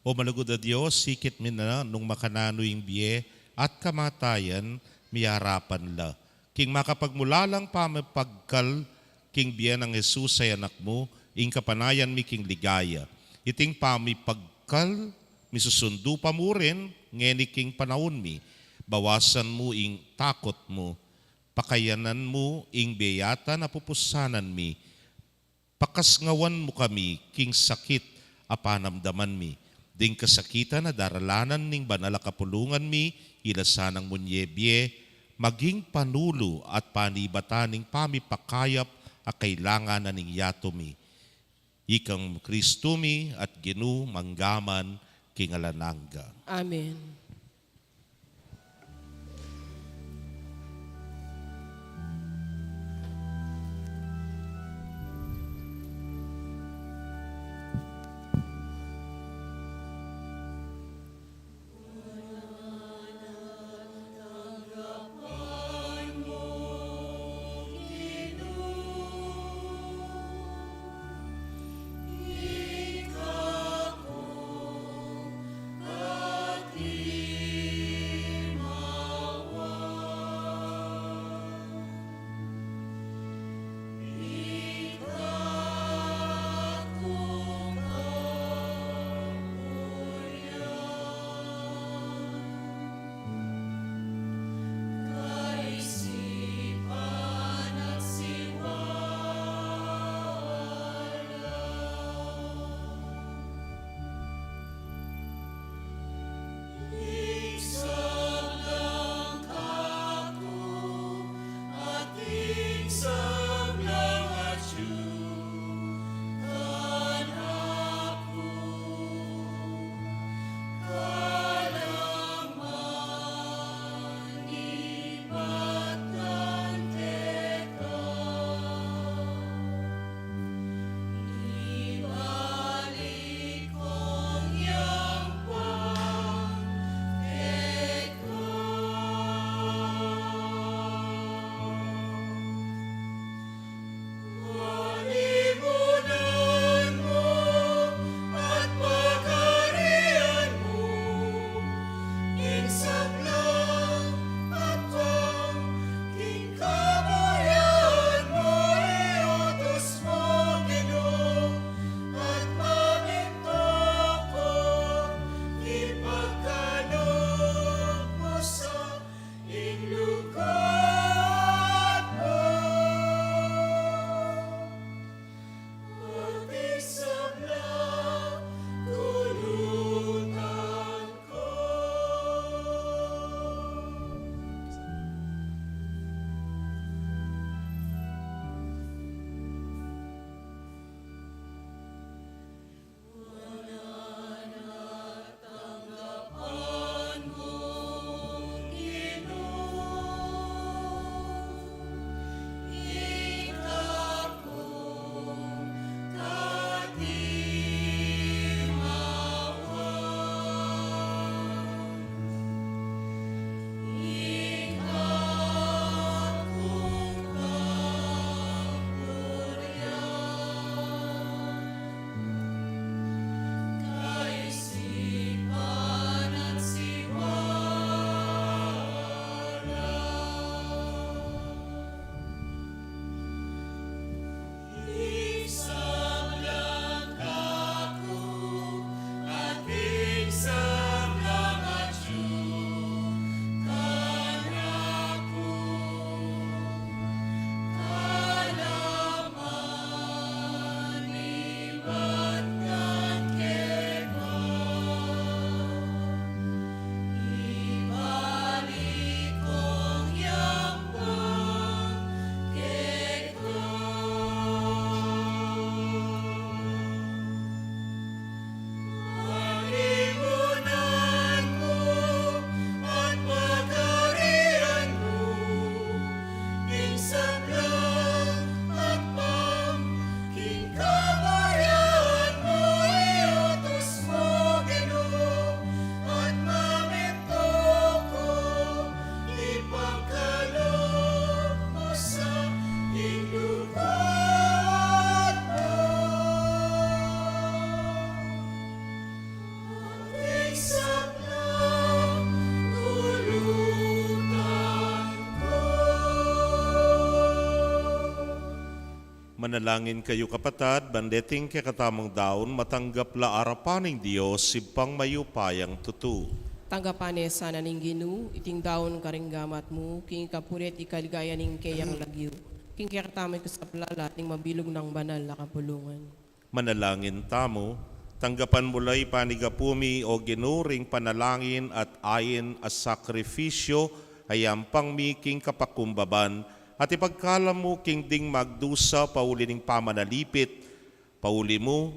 O malugod a Diyos, sikit mi na nung makanano yung biye at kamatayan, miyarapan la. King makapagmulalang pamapagkal, king biye ng Jesus ay anak mo, ing kapanayan mi king ligaya. Iting pamipagkal, misusundo pa mo rin, ngeni king panahon mi. Bawasan mo ing takot mo, pakayanan mo ing biyata na pupusanan mi. Pakasngawan mo kami, king sakit apanamdaman mi. Ding kasakitan na daralanan ning banal kapulungan mi, ilasanang munyebye, maging panulo at panibataning pamipakayap a kailangan na ning yato mi. Ikang Kristo mi at Ginu manggaman kingalananga. Amen. Ikaw, Manalangin kayo kapatad, bandeting kay katamang daon, matanggap la arapaning Diyos, sibpang mayupayang tutu. Tanggapane sana ning Ginu, iting daon karinggamat mo, king kapulit ikaligaya ning kayang lagyo. King kaya ko sa plalat ning mabilog ng banal na kapulungan. Manalangin tamo, tanggapan mulay panigapumi o ginuring panalangin at ayin as sakripisyo ayam pangmiking kapakumbaban at ipagkalam mo king ding magdusa pauli ning pamanalipit, pauli mo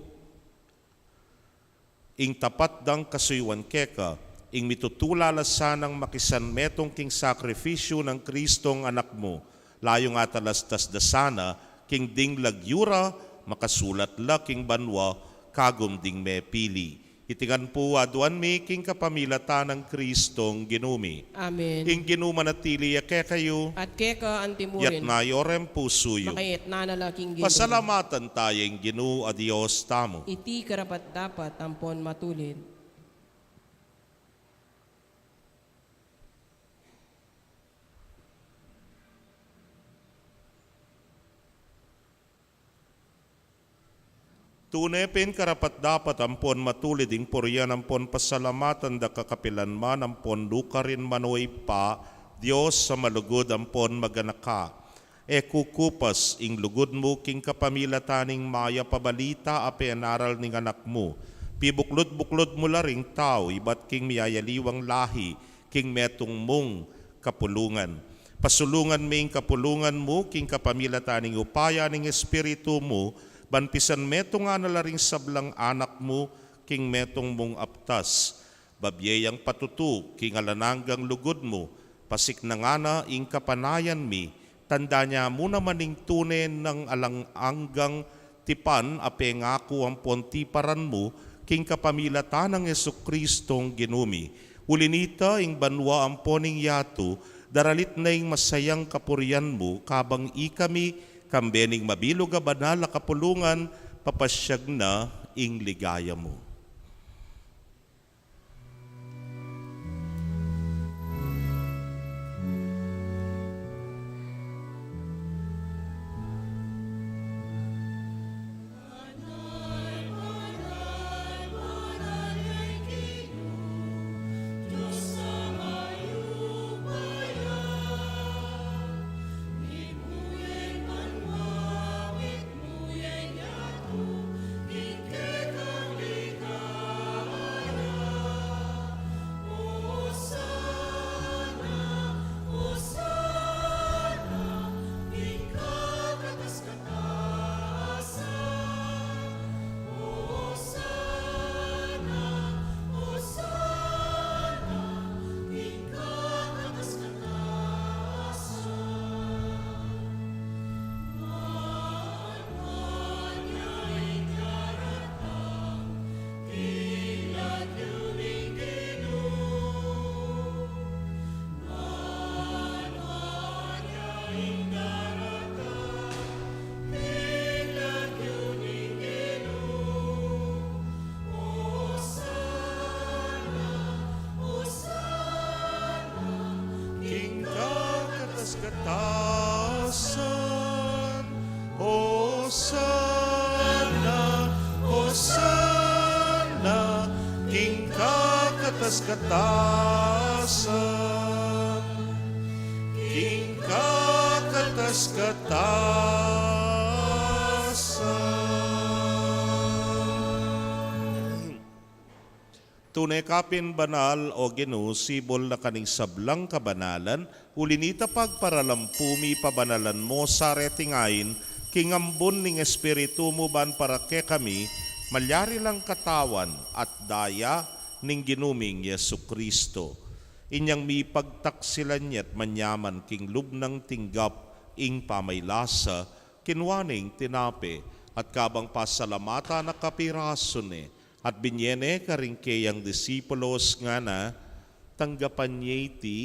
ing tapat dang kasuywan keka, ing mitutulala sanang makisan metong king sakripisyo ng Kristong anak mo, layo nga talastas dasana king ding lagyura makasulat la king banwa kagum ding me pili. Itigan po aduan mi king kapamilatan ng Kristong ginumi. Amen. Ing ginumanatili yake kayo, At keka yat antimurin, na yorem pusuyo. makayet na nalaking Ginu. Pasalamatan tayong ginu a Diyos tamo. Iti karapat dapat tampon matulid. Tunepin karapat dapat ampon matulid ing puryan ampon pasalamatan da kakapilan man ampon lukarin manoy pa Diyos sa malugod ampon maganaka. E kukupas ing lugod mo king kapamilataning maya pabalita ape anaral ning anak mo. Pibuklod-buklod mo laring tao ibat king miyayaliwang lahi king metong mong kapulungan. Pasulungan ming kapulungan mo king kapamilataning upaya ning espiritu mo banpisan metong nga nalaring sablang anak mo, king metong mong aptas. Babyayang patutu, king alananggang lugod mo, pasik na nga na ing kapanayan mi, tanda niya mo naman ing tunen ng alanganggang tipan, ape ngako ang pontiparan mo, king kapamilatan ng Jesukristong ginumi. Ulinita ing banwa ang poning yato, daralit na ing masayang kapurian mo, kabang ikami, kambening mabilog a banal na kapulungan, papasyag na ing ligaya mo. Katasan, Hosanna, Hosanna, king kakatas katasan, king kakatas katasan. Tunay kapin banal o Ginu, sibol na kaning sablang kabanalan, ulinita pagparalampumi pabanalan mo sa retingain, kingambon ning espiritu mo ban para ke kami, malyari lang katawan at daya ning ginuming Yesukristo. Inyang mi pagtaksilan niya't manyaman king lubnang tinggap ing pamaylasa, kinwaning tinape at kabang pasalamata na kapirason at binyene karingkeyang disipulos nga na tanggapan niya iti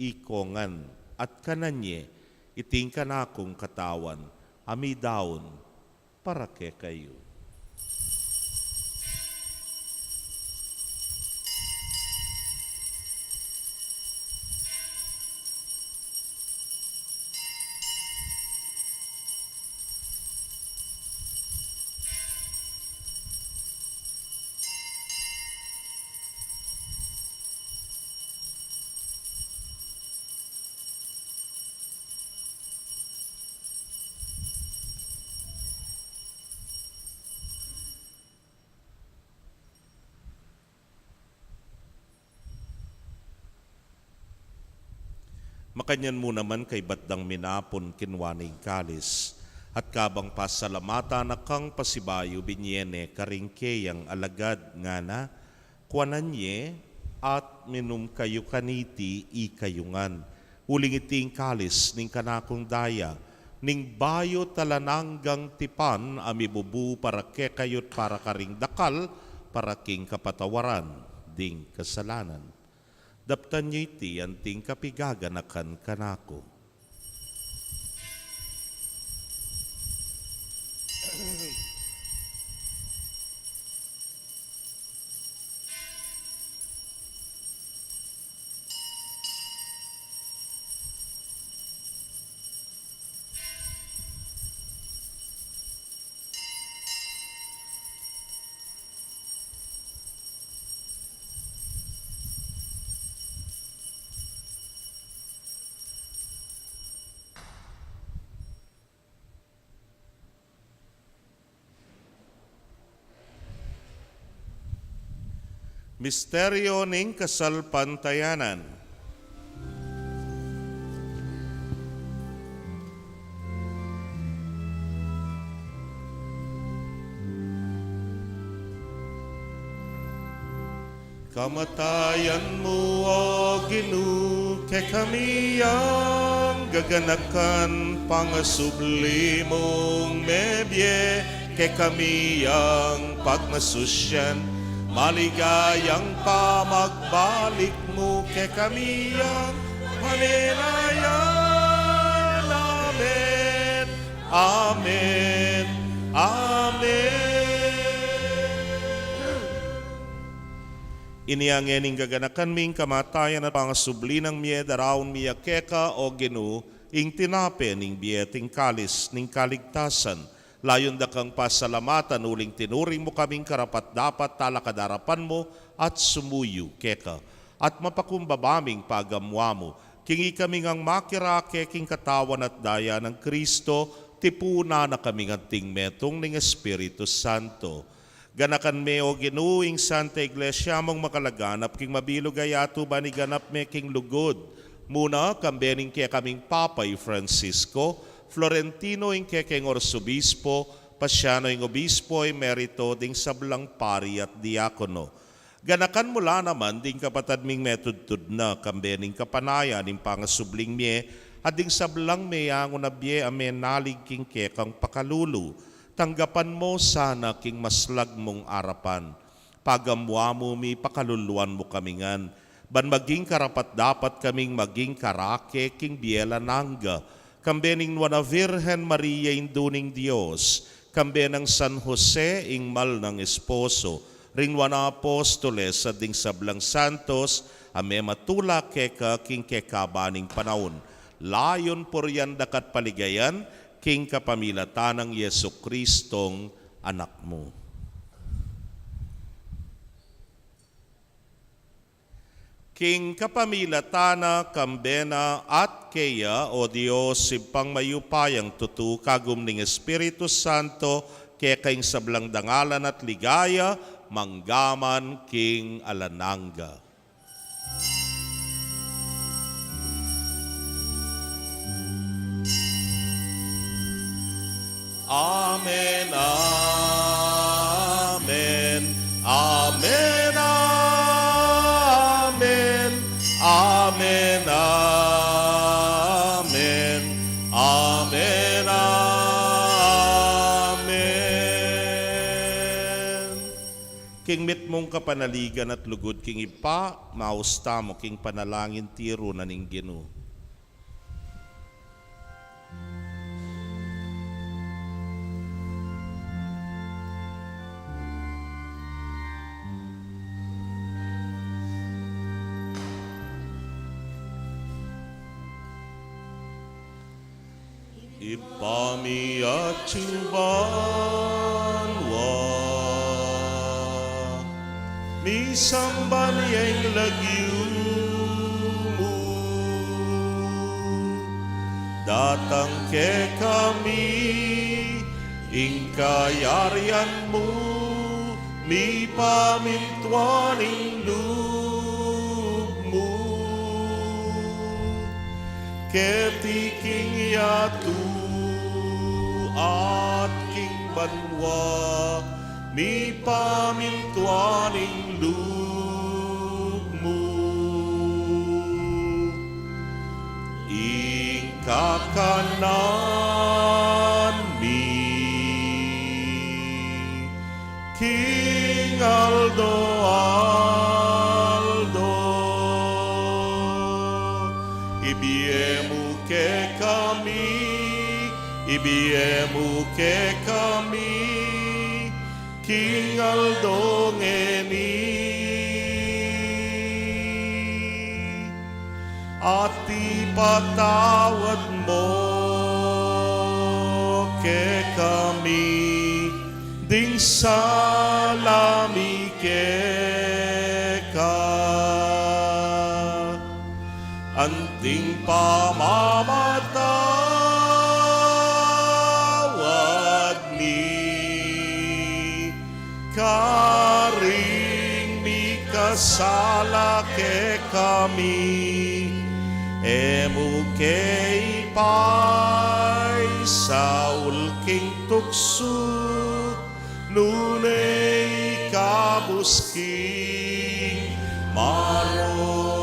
ikongan at kananye iting kanakong katawan ami daon para ke kayo. Makanyan mo naman kay batdang minapon kinwaning kalis. At kabang pasalamatan na kang pasibayo binyene karingkeyang alagad nga na, kuananye at minum kayo kaniti ikayungan. Uling iting kalis ning kanakong daya, ning bayo talananggang tipan amibubu para kekayot para karing dakal, para king kapatawaran ding kasalanan. Daptan niyo iti anting kapigaganakan kanako. Misteryo ning kasalpantayanan. Kamatayan mo, O Ginoo, kay kami ang gaganakan pangasublimong mebye, kay kami ang pagmasusyan. Maligayang pamagbalik mo kay kami ang paninayan. Amen. Amen. Amen. Iniangening gaganakan ming kamatayan at pangasubli ng miye daraon miya keka o Ginoo, ing tinape ning biyeting kalis ning kaligtasan. Layon da kang pasalamatan uling tinuring mo kaming karapat dapat talakadarapan mo at sumuyo keka. At mapakumbabaming pagamwa mo, kingi kaming ang makirake king katawan at daya ng Kristo, tipuna na kaming anting metong ning Espiritu Santo. Ganakan me o ginuing Santa Iglesia mong makalaganap king mabilog ayato ba ni ganap me king lugod. Muna kambening kaya kaming Papay Francisco, Florentino ing kekeng Orsobispo, Pasiano ing Obispo Emerito ding sablang pari at diakono. Ganakan mula naman ding kapatad ming metudtud na kambening kapanaya ning pangasubling mie at ding sablang meyango na bie amen nalig king kekang pakalulu. Tanggapan mo sana king maslag mong arapan. Pagamwa mo mi pakaluluan mo kamingan. Ban maging karapat dapat kaming maging karake king biela nangga. Kambening Nuana Virgen Maria induning Dios, kambenang San Jose ing mal ng esposo, ring wana apostoles at ding sablang santos, ame matula keka king kekabaning panahon. Layon poryan dakat paligayan, king kapamilatan ng Yesu Kristong anak mo. King kapamilatana, kambena at keya, o Diyos, simpang mayupayang tutu, kagum ning Espiritu Santo, kaya kaing sablang dangalan at ligaya, manggaman king alananga. Amen, amen, amen, amen, amen, amen, amen, amen. King mit mong kapanaligan at lugod king ipa, mausta mo king panalangin tiro na ning Ginoo. Ipami at chubanwa, misamban yang lagyumu, datang ke kami, ingkayarianmu, mi pamintuaning lubmu. Keti king yatu at king banwa ni pamintuaning lugmo. Ing kakanan mi King Aldo ibiemu ke kami King Aldo ngeni at ipatawad mo ke kami ding salami ka anting pamamatawad ni karing mikasala ke kami emu ke ipay sa ulking tukso nunay kabusking marok.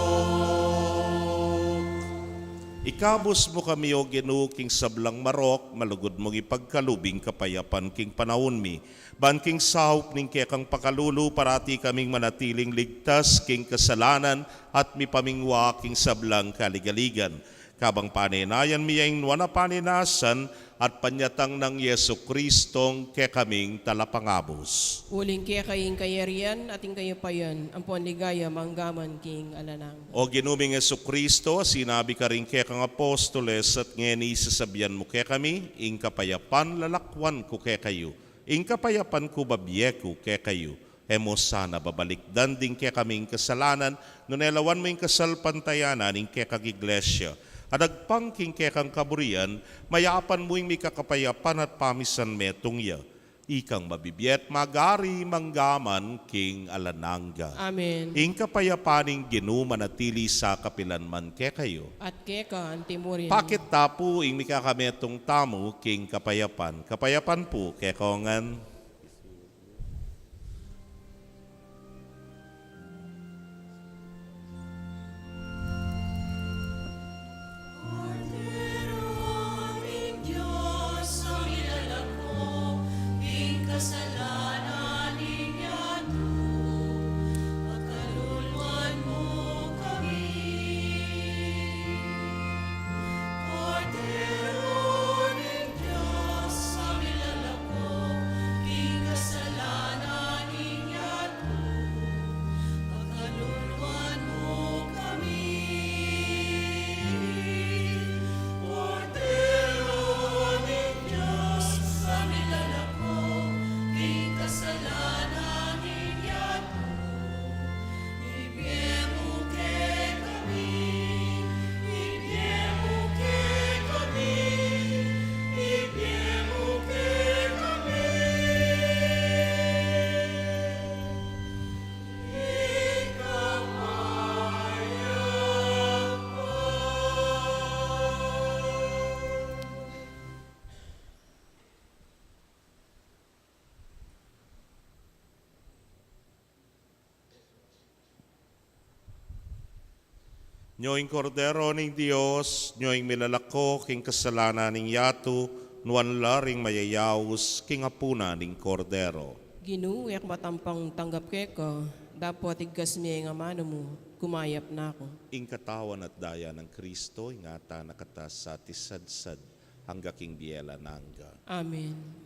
Ikabus mo kami o Ginoo king sablang marok, malugod mong ipagkalubing kapayapan king panahon mi. Ban king sahop ning kekang pakalulu, parati kaming manatiling ligtas king kasalanan at mi pamingwa king sablang kaligaligan. Kabang paninayan miyang nuwana paninasan at panyatang ng Yesu Kristong kekaming talapangabos. Uling kaya kaying kayarian ating kayapayan, ang ligaya manggaman king alanang. O ginuming Yesu Kristo, sinabi ka rin kekang apostoles at ngeni sasabihan mo ke kami, ing kapayapan lalakwan ko ke kayo, ing kapayapan ko babyeku ke kayo. Emo sana babalikdan din ke kaming kasalanan, nunelawan mo ing kasalpantayanan ing ke kag iglesia. Adagpang king kekang kaburian, mayapan mo yung mikakapayapan at pamisan metong ya. Ikang mabibiyet magari manggaman king alanangga. Amen. Ing kapayapaning ginumanatili sa kapilanman ke kayo. At keka antimurin. Pakit tapo ing mikakametong tamo king kapayapan. Kapayapan po kekongan. Nyoing kordero ning Dios, nyoing milalako king kasalanan ning yato, nuan laring mayayaus king apuna ning kordero. Ginoo, yak matampang tanggap keka, dapat igkas miya nga mano mo, kumayap na ako. Ing katawan at daya ng Kristo, ingata nakatas sa tisadsad, hangga king biela nangga. Amen.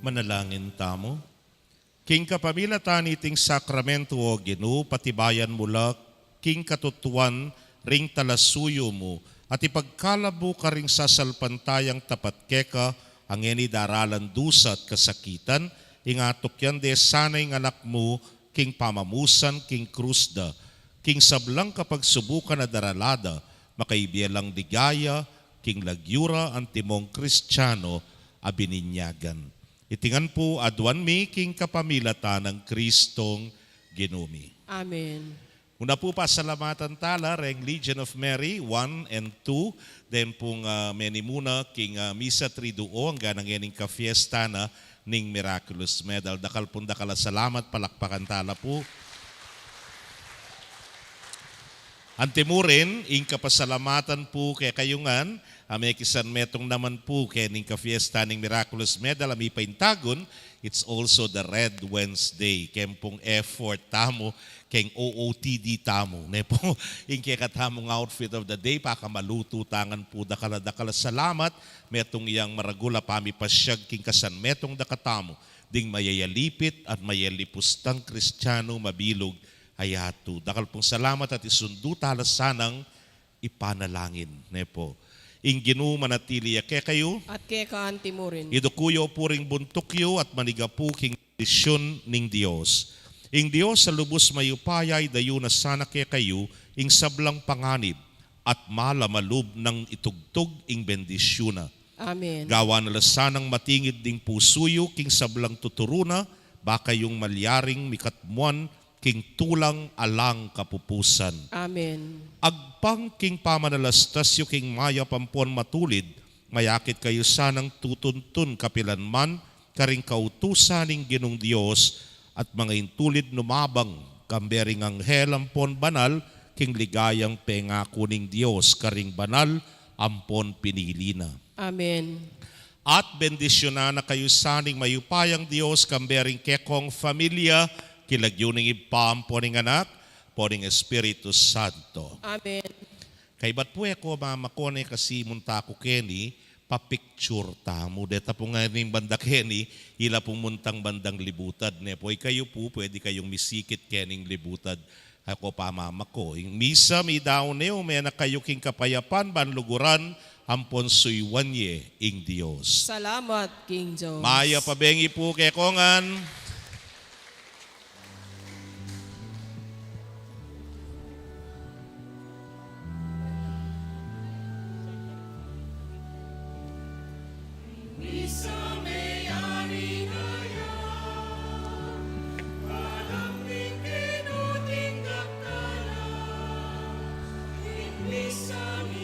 Manalangin tamo. King kapamila taniting sakramento o Ginoo, patibayan mula, king katutuan, ring talasuyo mo, at ipagkalabo ka ring sasalpantayang tapat keka, ang eni daralan dusa at kasakitan, ingatok yan de sanay ng anak mo, king pamamusan, king krusda, king sablang kapag subukan na daralada, makaibiyalang digaya, king lagyura, ang timong Kristiyano, abininyagan. Itingan po adwan mi king kapamilata ng Kristong Ginumi. Amen. Una po pasalamatan tala reng Legion of Mary 1 and 2. Then pong meni muna king Misa Triduo ang ganang yaning ka-fiesta na ning Miraculous Medal. Dakal pong dakala salamat, palakpakan tala po. Antimurin, ing kapasalamatan po kay kayungan, may kisan metong naman po kay ning ka-fiesta ning Miraculous Medal, ami paintagon, it's also the Red Wednesday. Kempong effort tamo, keng OOTD tamo. Ne po, ing kay katamong outfit of the day, pakamaluto tangan po dakala salamat, metong iyang maragula pami pasyag king kasan metong dakatamo, ding mayayalipit at mayalipustang Kristiyano mabilog ayato. Dakal pong salamat at isundo talasanang ipanalangin. Ne po. Ing Ginoo manatili kay kayo. At kay kaantimurin. Idukuyo puring buntukyo at manigapu king desisyon ning Dios. Ing Dios sa lubos mayupayay dayo na sana kay kayo ing sablang panganib at malamalub ng itugtog ing bendisyuna. Amen. Gawa na sanang matingid ding pusuyo king sablang tuturuna baka yung malyaring mikatmuan king tulang alang kapupusan. Amen. Agpang king pamanalastasyo king maya pampon matulid, mayakit kayo sanang tutuntun kapilanman, karing kautusaning Ginong Dios, at mga intulid numabang, kambering anghel ampon banal, king ligayang pengako ning Dios, karing banal ampon pinilina. Amen. At bendisyona na kayo saning mayupayang Dios, kambering kekong familia, kilagyuning ipampo ning anak, po ning Espiritu Santo. Amen. Kay ba't po ako mamakone kasi munta ko Kenny, papicture tamo. Deta po nga ning banda Kenny, ila pong muntang bandang libutad. Ne po, kayo po, pwede kayong misikit kening libutad. Ako pa mama ko. Ing misa, mi daw neo, may anak kayo king kapayapan, banluguran, ampon suywanye ing Dios. Salamat, King Jones. Maya pabengi po kay kongan. sa amin.